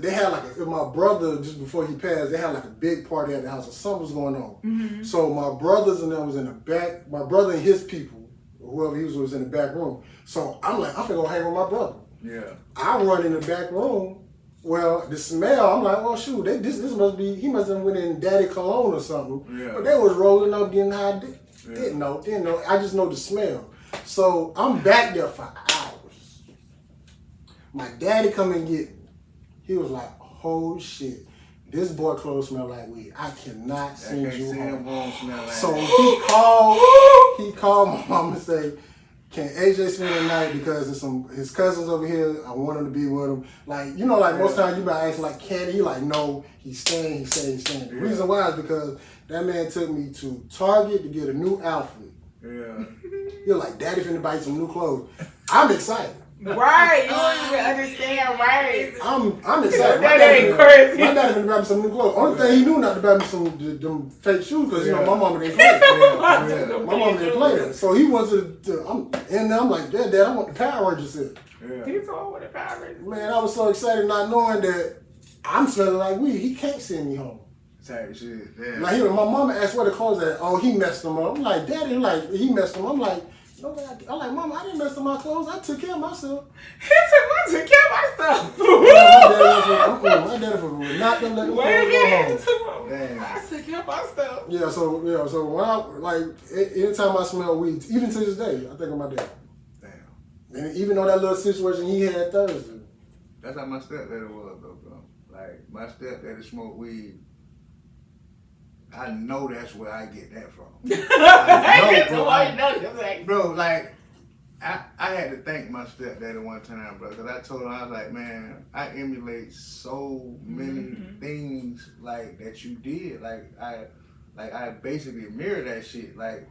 They had like my brother, just before he passed, they had like a big party at the house, or something was going on. So my brothers and them was in the back, my brother and his people, whoever he was in the back room. So I'm like, I'm finna go hang with my brother. Yeah. I run in the back room. Well, the smell, I'm like, well, shoot, this must be, he must have went in Daddy Cologne or something. Yeah. But they was rolling up, getting high. Didn't know. I just know the smell. So I'm back there for hours. My daddy come and get me. He was like, oh shit, this boy clothes smell like weed. I cannot send you home. Smell like so that. he called my mom and say, can AJ spend the night because there's his cousins over here. I want him to be with him. Like, you know, like most times you might ask, like, can he? Like, no, he's staying. He said he's staying. The reason why is because that man took me to Target to get a new outfit. Yeah. You're like, Daddy finna buy you some new clothes. I'm excited. Right, you don't even understand, right? I'm excited. That ain't crazy. My daddy finna buy me some new clothes. Only thing he knew not to buy me some them fake shoes because you know my mama didn't play that. My mama didn't play that. So he wanted to I'm like, Dad, I want the Power Rangers set. Yeah. He told with the Power Rangers. Man, I was so excited not knowing that I'm smelling like weed. He can't send me home. Type shit. Yeah. Like my mama asked where the clothes at. Oh, he messed them up. I'm like, Daddy, like he messed them up. I'm like, no, I'm like, Mama, I didn't mess up my clothes. I took care of myself. He took care of my stuff. My daddy would not them let them Wait a clothes go home. minute. I took care of my stuff. Yeah, so when I like anytime I smell weed, even to this day, I think of my dad. Damn. And even though that little situation he had Thursday. That's how my stepdaddy was though, bro. Like my stepdaddy smoked weed. I know that's where I get that from. I know, bro. Like, I had to thank my stepdaddy one time, bro, because I told him, I was like, man, I emulate so many things like that you did. Like I basically mirror that shit, like,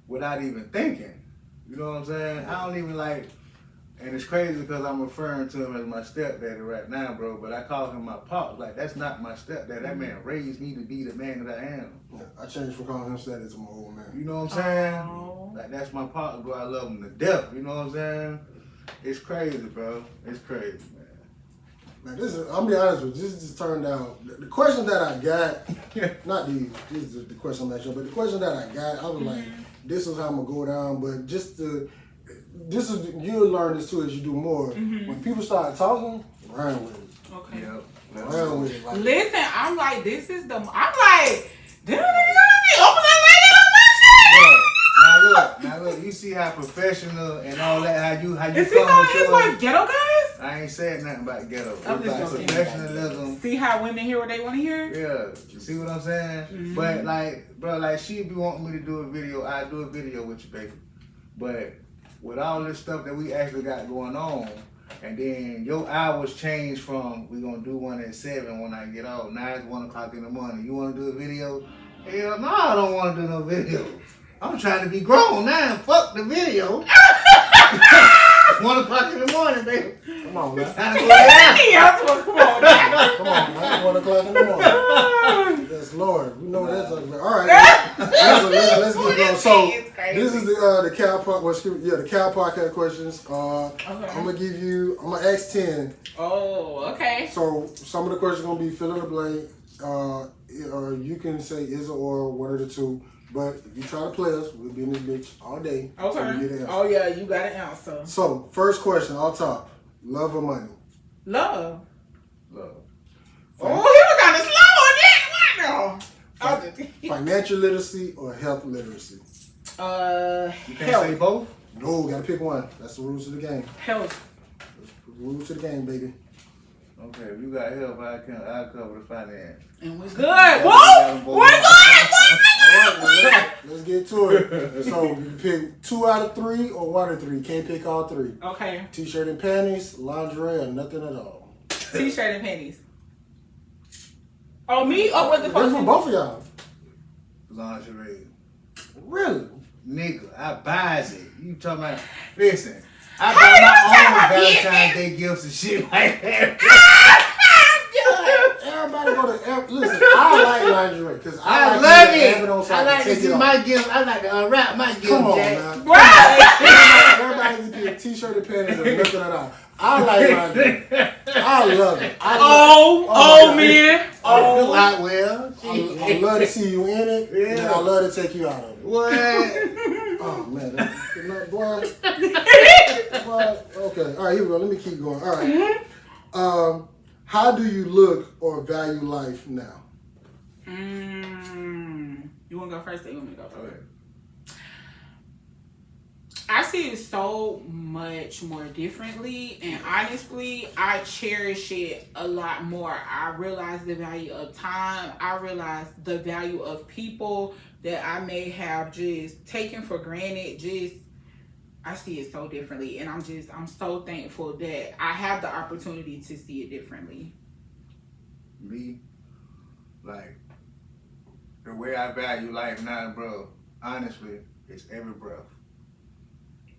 without even thinking. You know what I'm saying? I don't even like. And it's crazy because I'm referring to him as my stepdaddy right now, bro. But I call him my pop. Like, that's not my stepdad. That man raised me to be the man that I am. Yeah, I changed from calling him stepdad to my old man. You know what I'm saying? Like, that's my pop, bro. I love him to death. You know what I'm saying? It's crazy, bro. It's crazy, man. Man, I'll be honest with you. This just turned out. The question that I got, not these. This is the question I'm asking, but the question that I got, I was like, this is how I'm gonna go down. But you'll learn this too as you do more. When people start talking, run with it. Okay. Yep. Run with it. Like, listen, I'm like, this is the. I'm like, damn, open that Now look, you see how professional and all that, how you is he calling his wife ghetto guys? I ain't said nothing about ghetto. I'm It's just like joking. professionalism. See how women hear what they want to hear? Yeah, you see what I'm saying? But like, bro, like she be wanting me to do a video, I do a video with you, baby. But with all this stuff that we actually got going on, and then your hours change from we gonna do one at 7 when I get off. Now it's 1 o'clock in the morning. You wanna do a video? Hell no, I don't wanna do no video. I'm trying to be grown now. Fuck the video. 1 o'clock in the morning, baby. come on, man. Time to go down. Come on now. Come on, man. 1 o'clock in the morning. Yes, Lord. We know that's all right. Let's get going. So this is the Cal podcast. The Cal podcast questions. I'm gonna ask 10. Oh, okay. So some of the questions are gonna be fill in the blank. Or you can say is or one of the two. But if you try to play us, we'll be in this bitch all day. Okay. So you get an answer. Oh yeah, you got an answer. So first question, all top: love or money? Love. Love. Oh, he was kind of slow on that. What now? Financial literacy or health literacy? You can't Health. say both? No, gotta pick one. That's the rules of the game. Health. Rules of the game, baby. Okay, if you got help, I'll cover the finance. And we're good. Whoa! We're good. Let's get to it. So you can pick 2 out of 3 or 1 out of 3. Can't pick all 3. Okay. T-shirt and panties, lingerie, or nothing at all. T-shirt and panties. Oh, me or what the That's fuck? for both of y'all. Lingerie. Really? Nigga, I buys it. You talking about, listen, I buy my own Valentine's Day gifts and shit like that. Everybody go to listen. I like lingerie because I like love to it. have on so I like to take see it off. my gifts. I like to unwrap my gifts. Come on, Jack. man. Everybody can get T-shirt and panties or nothing at all. I like lingerie. I love it. Man. Oh, I will. I love to see you in it, Yeah. and I love to take you out of it. What? Oh man, boy. Okay, all right, here we go. Let me keep going. All right. How do you look or value life now? You want to go first or you want me to go first? Okay. I see it so much more differently, and honestly, I cherish it a lot more. I realize the value of time. I realize the value of people that I may have just taken for granted just I see it so differently, and I'm so thankful that I have the opportunity to see it differently. Me, like, the way I value life now, bro, honestly, it's every breath.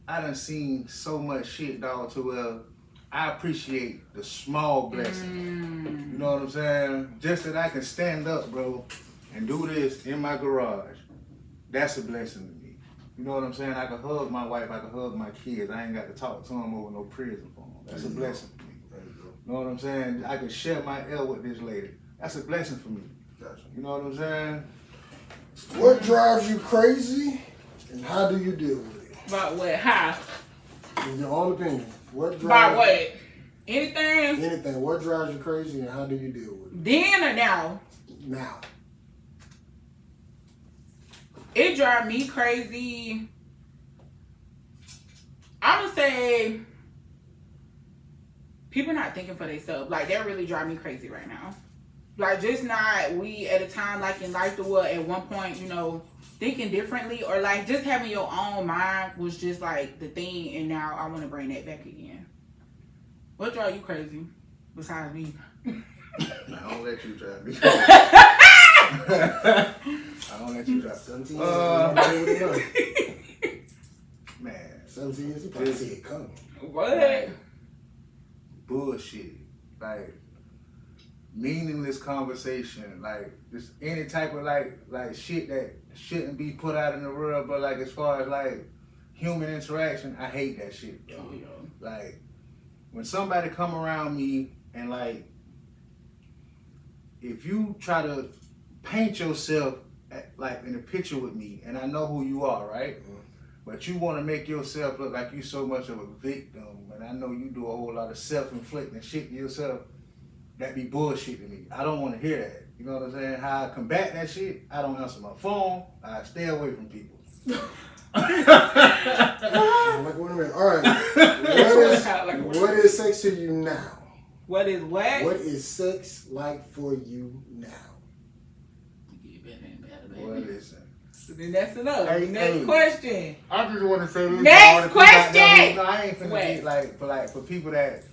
I done seen so much shit, dog, to where I appreciate the small blessings. You know what I'm saying? Just that I can stand up, bro, and do this in my garage. That's a blessing to me. You know what I'm saying? I can hug my wife, I can hug my kids. I ain't got to talk to them over no prison phone. That's a blessing for me. You know what I'm saying? I can share my L with this lady. That's a blessing for me. You know what I'm saying? What drives you crazy, and how do you deal with it? About what? How? In your own opinion, what drives? About what? Anything? Anything. What drives you crazy, and how do you deal with it? Then or now? Now. It drives me crazy. I would say people not thinking for themselves. Like, that really drive me crazy right now. Like, just not we at a time, like in life, to what at one point, you know, thinking differently, or like just having your own mind was just like the thing, and now I want to bring that back again. What drive you crazy besides me? I don't let you drive me. I don't let you drive. 17 Man. 17 years, you probably see it coming. What? Bullshit. Like, meaningless conversation. Like, just any type of like shit that shouldn't be put out in the world. But like, as far as like human interaction, I hate that shit, bro. Oh, yeah. Like, when somebody come around me and like, if you try to paint yourself like in a picture with me, and I know who you are, right? Mm-hmm. But you want to make yourself look like you so much of a victim, and I know you do a whole lot of self-inflicting shit to yourself. That be bullshit to me. I don't want to hear that. You know what I'm saying? How I combat that shit, I don't answer my phone. I stay away from people. Like, wait a minute. All right. What is sex to you now? What is what? What is sex like for you now? Well, listen. Then that's enough. Hey, Next question. I just want to say this. Next question. No, I ain't finna get for people that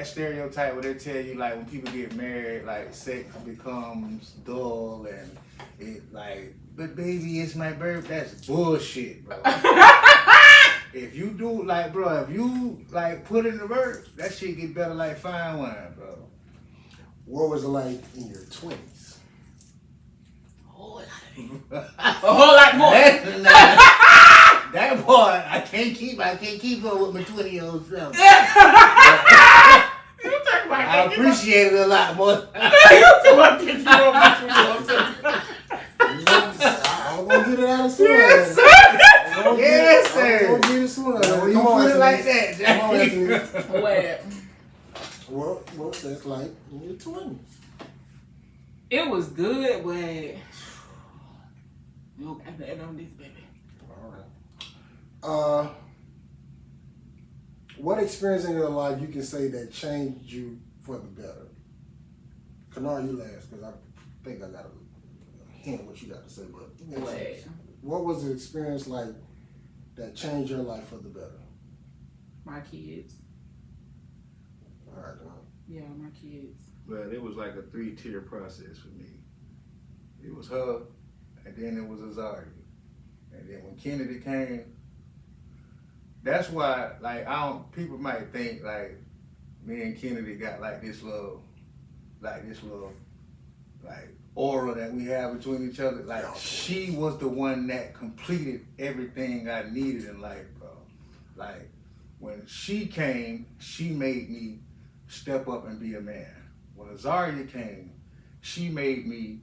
stereotype where they tell you like when people get married, like sex becomes dull and it like, but baby, it's my birthday. That's bullshit, bro. If you do like, bro, if you like put in the work, that shit get better like fine wine, bro. What was it like in your 20s? A whole lot more. That boy, I can't keep up with my 20-year-old self. I appreciate it a lot more. I'm gonna get it out of soon. Yes, sir. Yes, sir. I'm gonna get it soon. Come on, put it like that. Come on, Anthony. What? What's that like in your 20s? It was good, but you got that on this, baby. All right. What experience in your life you can say that changed you for the better? Kanar, you last, because I think I got a hint what you got to say. But what was the experience like that changed your life for the better? My kids. All right, Don. Yeah, my kids. Well, it was like a 3-tier process for me. It was her, and then it was Azaria. And then when Kennedy came, that's why, like, people might think, like, me and Kennedy got like this little, aura that we have between each other. Like, she was the one that completed everything I needed in life, bro. Like, when she came, she made me step up and be a man. When Azaria came, she made me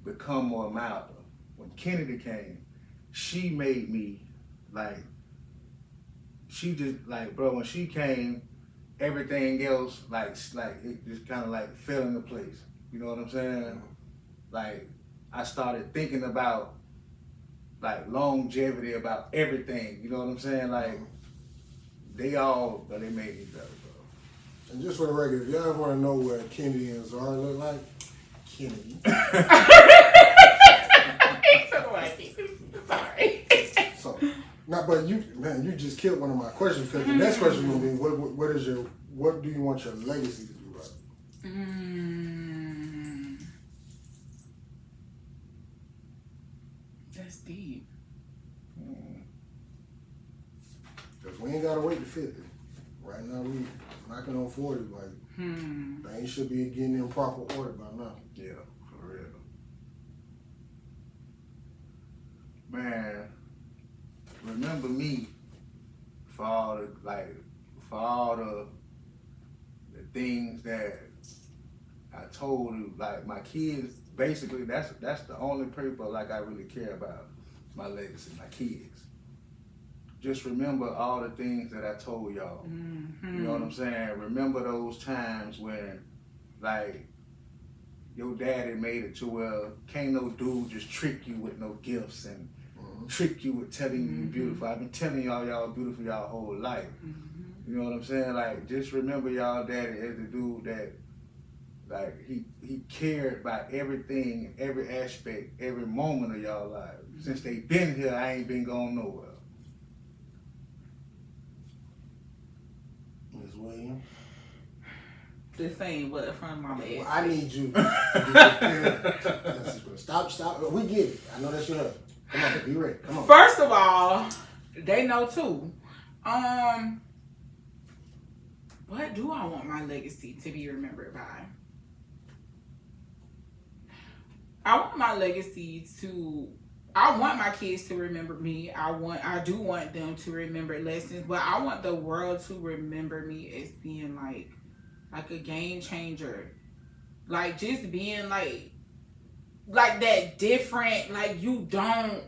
become more milder. When Kennedy came, she made me like, she just like, bro, when she came, everything else like it just kind of like fell into place. You know what I'm saying? Like, I started thinking about like longevity, about everything. You know what I'm saying? Like, they made me better, bro. And just for the record, if y'all want to know what Kennedy and Zara look like, Kennedy. Sorry. So, not but you just killed one of my questions because the next question will be, what do you want your legacy to be like? That's deep. Because we ain't gotta wait to 50. Right now we knocking on 40. Like things should be getting in proper order by now. Yeah, for real. Man, remember me for all the things that I told you, like my kids. Basically, that's the only people like I really care about. My legacy, my kids. Just remember all the things that I told y'all. You know what I'm saying? Remember those times when, like, your daddy made it to where can't no dude just trick you with no gifts and trick you with telling you you're beautiful. I've been telling y'all beautiful y'all whole life. You know what I'm saying? Like, just remember y'all daddy as the dude that, like, he cared about everything, every aspect, every moment of y'all life. Since they been here, I ain't been going nowhere. Ms. Williams? The same, but from Mama Well, X. I need you to be prepared. Stop. We get it. I know that's your husband. Come on, be ready. Come on. First of all, they know too. What do I want my legacy to be remembered by? I want my legacy to. I want my kids to remember me. I do want them to remember lessons, but I want the world to remember me as being like a game changer, like just being like that different. Like you don't.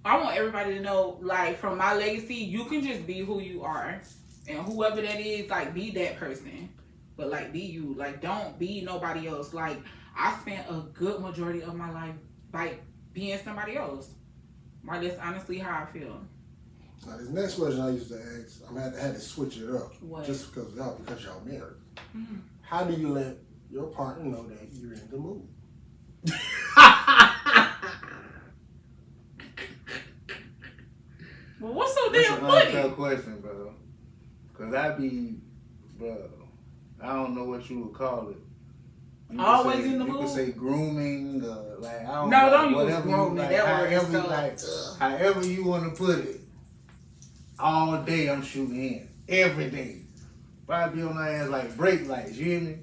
I want everybody to know, like from my legacy, you can just be who you are, and whoever that is, like be that person, but like be you. Like don't be nobody else. Like I spent a good majority of my life like being somebody else. Like that's honestly how I feel. Now this next question I used to ask, I had to switch it up. What? Just because y'all married. How do you let your partner know that you're in the mood? Well, what's so That's damn an funny? unfair question, bro. Cause I don't know what you would call it. You Always could say, in the you mood? could say grooming, like I don't No, know. don't use whatever grooming. You, That word is however, so- however you want to put it. All day I'm shooting in. Every day. Probably be on my ass like brake lights, you hear me?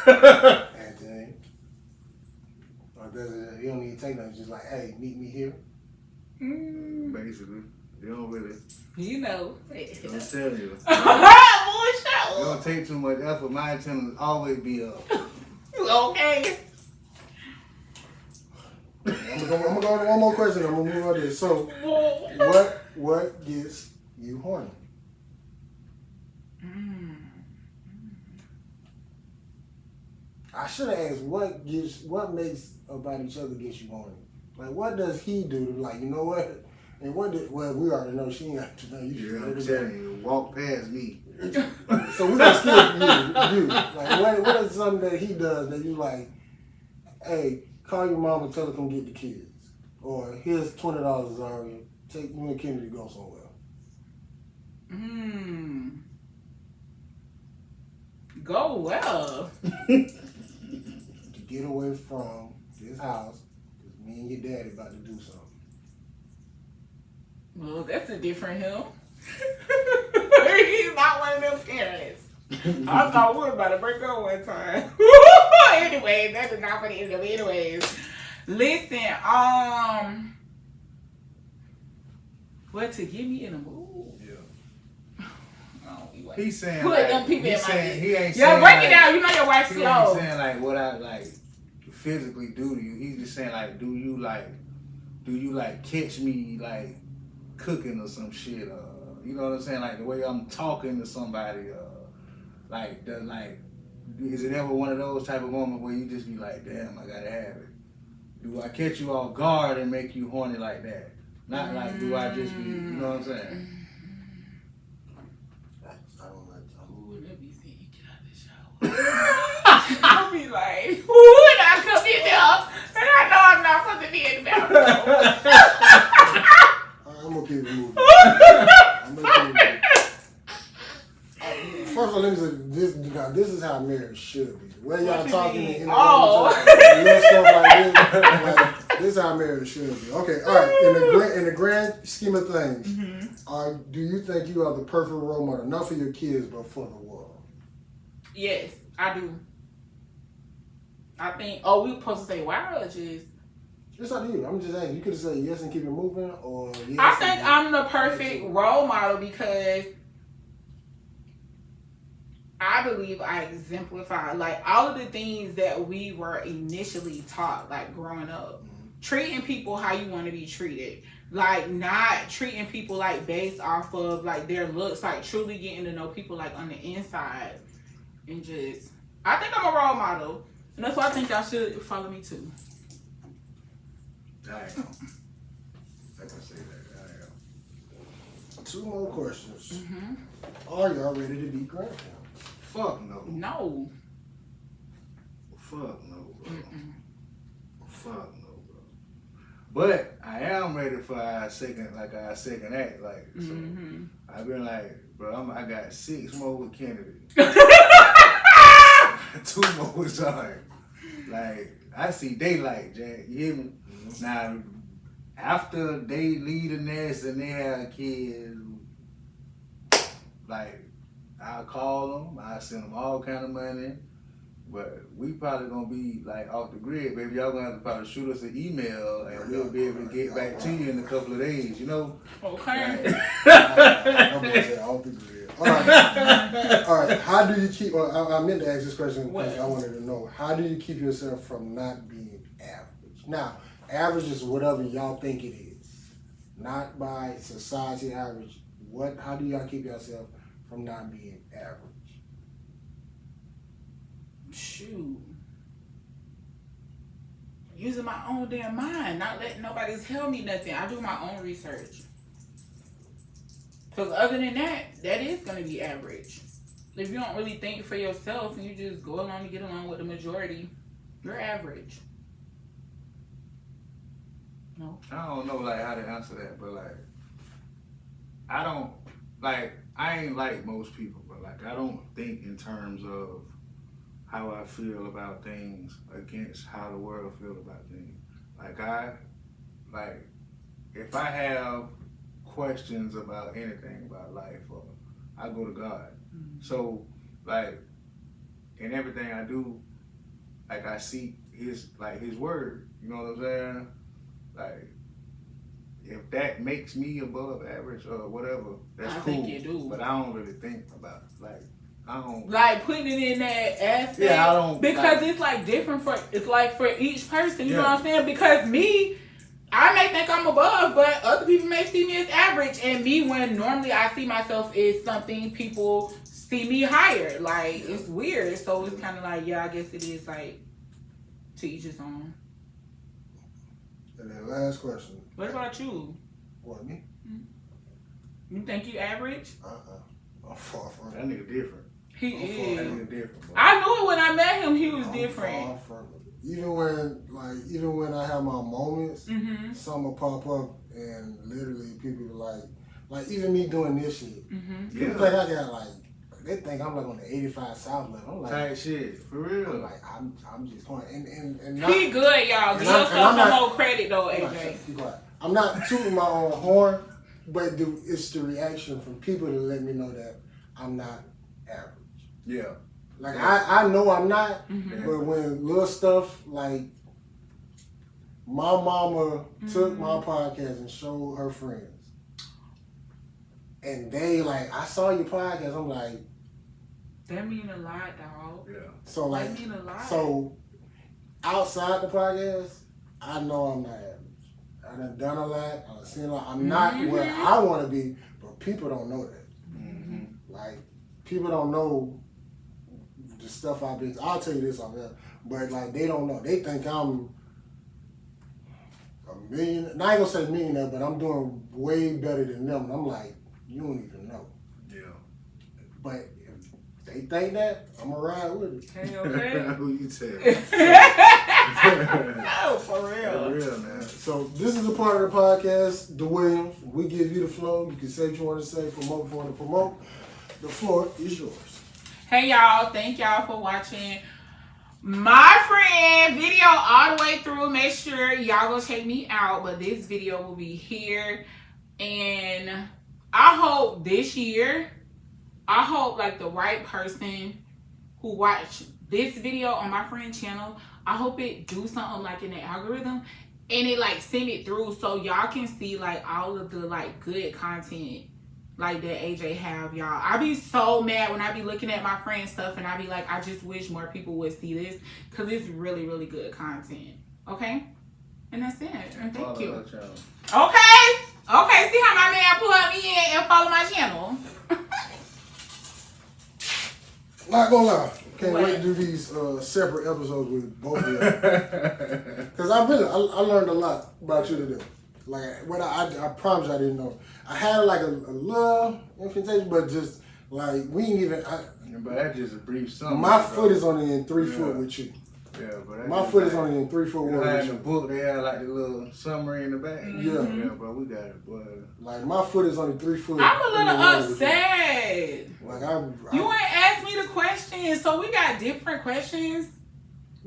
Anthony. Or does it, you don't need to take nothing, just like, hey, meet me here. Basically. You don't really. You know. I'm telling you. Bullshit. It don't take too much effort. My antennas always be up. Okay. I'm gonna go to one more question. I'm gonna move on to this. So, what gets you horny? I should have asked what makes about each other gets you horny. Like, what does he do to, like, you know what? And well, we already know she ain't got to know you. Yeah, I'm telling you, walk past me. So we're gonna skip you. Like, what is something that he does that you like, hey, call your mom and tell her to come get the kids. Or here's $20, Zaria. Take you and Kennedy to go somewhere. Go well. To get away from this house, because me and your daddy about to do something. Well, that's a different him. He's not one of them parents. I thought we were about to break up one time. Anyways, that's enough for the end of it. Anyways, listen, what to get me in the mood? Yeah. Oh, you ain't. He's saying Put like, them people in my saying, he ain't Yo, saying break like, it down. You know your wife's he slow. ain't saying like what I like physically do to you. He's just saying like, do you like catch me like cooking or some shit? You know what I'm saying? Like the way I'm talking to somebody. Is it ever one of those type of moments where you just be like, damn, I gotta have it? Do I catch you off guard and make you horny like that? Not like, do I just be, you know what I'm saying? I don't like to. Ooh, let me see you get out the shower. I'll be like, ooh, and I come in there, and I know I'm not supposed to be in the bathroom. marriage should be. The way y'all What you talking mean? in Oh. little stuff like this is how marriage should be. Okay, all right. In the grand scheme of things, do you think you are the perfect role model, not for your kids, but for the world? Yes, I do. I think. Oh, we were supposed to say wow or just. It's up to you. I'm just asking. You could have said yes and keep it moving, or yes. I think I'm the perfect role model because I believe I exemplify like all of the things that we were initially taught, like growing up. Treating people how you want to be treated. Like not treating people like based off of like their looks, like truly getting to know people like on the inside. And just I think I'm a role model. And that's why I think y'all should follow me too. I am. I can say that. I am. 2 more questions. Are y'all ready to be grandparents? Fuck no. No. Fuck no, bro. Fuck no, bro. But I am ready for our second act. Like, so I've been like, bro, I got 6 more with Kennedy. 2 more with Zion. Like, I see daylight, Jack. You hear me? Now, after they leave the nest and they have kids, like, I'll call them, I'll send them all kind of money, but we probably gonna be like off the grid, baby. Y'all gonna have to probably shoot us an email and we'll be able to get back to you in a couple of days, you know? Okay. I'm gonna say off the grid. All right. How do you keep? I meant to ask this question because I wanted to know. How do you keep yourself from not being average? Now, average is whatever y'all think it is, not by society average. How do y'all keep yourself from not being average? Shoot. Using my own damn mind, not letting nobody tell me nothing. I do my own research. Because other than that, that is going to be average. If you don't really think for yourself and you just go along and get along with the majority, you're average. No. I don't know like how to answer that, but like I ain't like most people, but like I don't think in terms of how I feel about things against how the world feel about things. Like if I have questions about anything about life, or I go to God. So like in everything I do, like I seek his word. You know what I'm saying? Like, if that makes me above average or whatever, that's cool. I think you do. But I don't really think about it. Like, I don't. Like, putting it in that aspect. Yeah, I don't. Because it's like different it's like for each person. You know what I'm saying? Because me, I may think I'm above, but other people may see me as average. And me, when normally I see myself as something, people see me higher. Like, it's weird. So it's kind of like, yeah, I guess it is like to each his own. And then last question. What about you? What, me? You think you average? I'm far from That nigga different. He is. That nigga different, bro. I knew it when I met him. He was different. Far from it. Even when I have my moments, something will pop up and literally people be like even me doing this shit. People think I got they think I'm like on the 85 South level. I'm like, tight shit, for real. I'm like, I'm just going and not, He good, y'all. Give yourself some more credit though, AJ. I'm not tooting my own horn, but it's the reaction from people to let me know that I'm not average. Yeah. Like I know I'm not, but when little stuff like my mama took my podcast and showed her friends, and they like, I saw your podcast. I'm like, that mean a lot, dog. Yeah. so like, that mean a lot. So outside the podcast, I know I'm not average. I done a lot. I done seen a lot. I'm not where I want to be, but people don't know that. Like, people don't know the stuff I've been. I'll tell you this off there, but like they don't know. They think I'm a million. Not gonna say millionaire, but I'm doing way better than them. And I'm like, you don't even know. Yeah. But if they think that, I'm gonna ride with it. Okay. Who you tell? No, for real. For real, man. So this is a part of the podcast, The Williams. We give you the flow. You can say what you want to say, promote if you want to promote. The floor is yours. Hey y'all, thank y'all for watching my friend video all the way through. Make sure y'all go check me out, but this video will be here, and I hope this year, I hope like the right person who watched this video on my friend channel, I hope it do something like in the algorithm and it like send it through so y'all can see like all of the like good content like that AJ have, y'all. I be so mad when I be looking at my friend's stuff and I be like, I just wish more people would see this because it's really, really good content. Okay? And that's it. And thank you. Okay. Okay, see how my man plugged me in and follow my channel. Not gonna lie. Can't wait to do these separate episodes with both of y'all. Because I learned a lot about you today. Like, what I promise I didn't know. I had like a little invitation, but just like, we ain't even. But that's just a brief summary. My foot is only in 3 foot with you. Yeah, but my foot is only in 3 foot water. In the book, they had like the little summary in the back. Mm-hmm. Yeah, but we got it, boy. Like, my foot is only 3 foot. I'm a little upset. Like, you ain't asked me the questions, so we got different questions.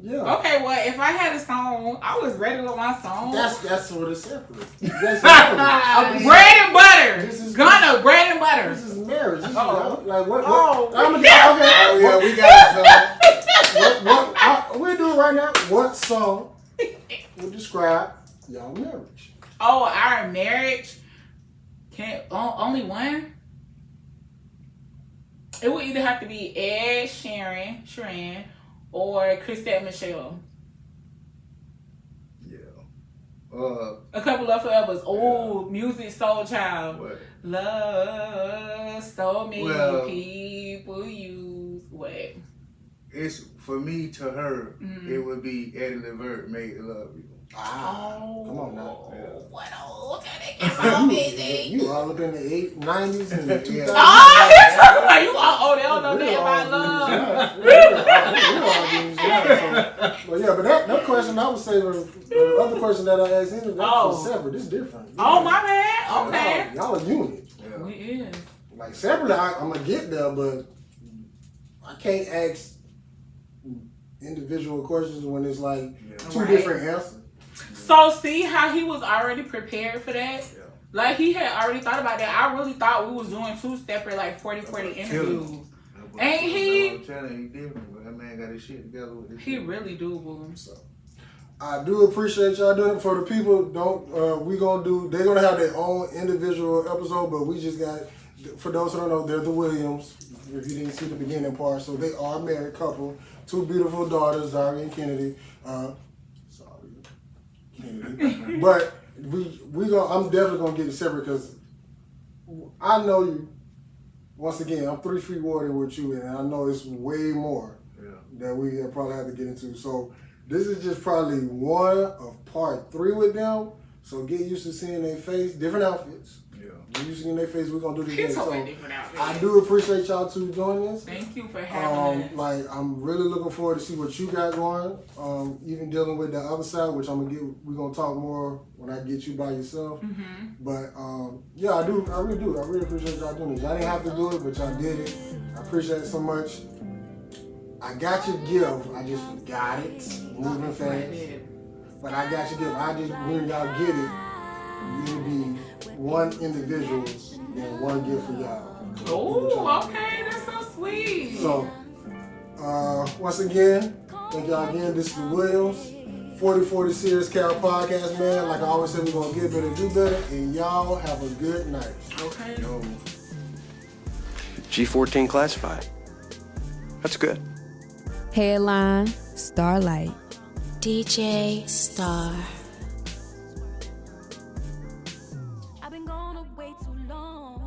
Yeah. Okay, well, if I had a song, I was ready with my song. That's what it's separate. That's bread and butter. This is Gunna, bread and butter. This is marriage. This is like what? Oh, yeah, we got it. We'll do it right now. What song would describe y'all marriage? Oh, our marriage? Only one? It would either have to be Ed Sheeran, or Chrisette Michelle. Yeah. A couple of forevers. Oh, Music Soul Child. What? Love so many people use. What? It's for me to her. It would be Eddie Levert, Made to Love You. Come on now. Yeah. What old time you all up in the 90s and the 2000s. Oh, you're talking about you all. Oh, they don't know that about love. But yeah, but that question I would say, the other question that I asked him, that was separate. This is different. Oh, my bad. Okay. Y'all a unit. Yeah. We is. Like, separately, I'm going to get there, but I can't ask individual questions when it's like two different answers. So see how he was already prepared for that? Yeah. Like he had already thought about that. I really thought we was doing 2 separate like 40 interviews. Ain't he? I'm telling you, he different, but that man got his shit together with this. He really do, boo. So I do appreciate y'all doing it. For the people, they're gonna have their own individual episode, but we just got, for those who don't know, they're the Williams. If you didn't see the beginning part, so they are a married couple, 2 beautiful daughters, Zari and Kennedy. But I'm definitely gonna get it separate because I know you. Once again, I'm 3 feet water with you, and I know it's way more that we probably have to get into. So this is just probably one of part 3 with them. So get used to seeing their face, different outfits. Get used to seeing their face. We're gonna do this again. So I do appreciate y'all two doing this. Thank you for having us. Like, I'm really looking forward to see what you got going. Even dealing with the other side, which we're gonna talk more when I get you by yourself. Mm-hmm. But yeah, I really do. I really appreciate y'all doing this. Y'all didn't have to do it, but y'all did it. I appreciate it so much. I got your gift. I just forgot it. Moving fast. But I got your gift. When y'all get it, it'll be one individual and one gift for y'all. Oh, okay. That's so sweet. So, once again, thank y'all again. This is the Williams 4040 Serious Cal Podcast, man. Like I always say, we're going to get better, do better, and y'all have a good night. Okay. G14 classified. That's good. Headline, Starlight. DJ Star. I've been gone way too long.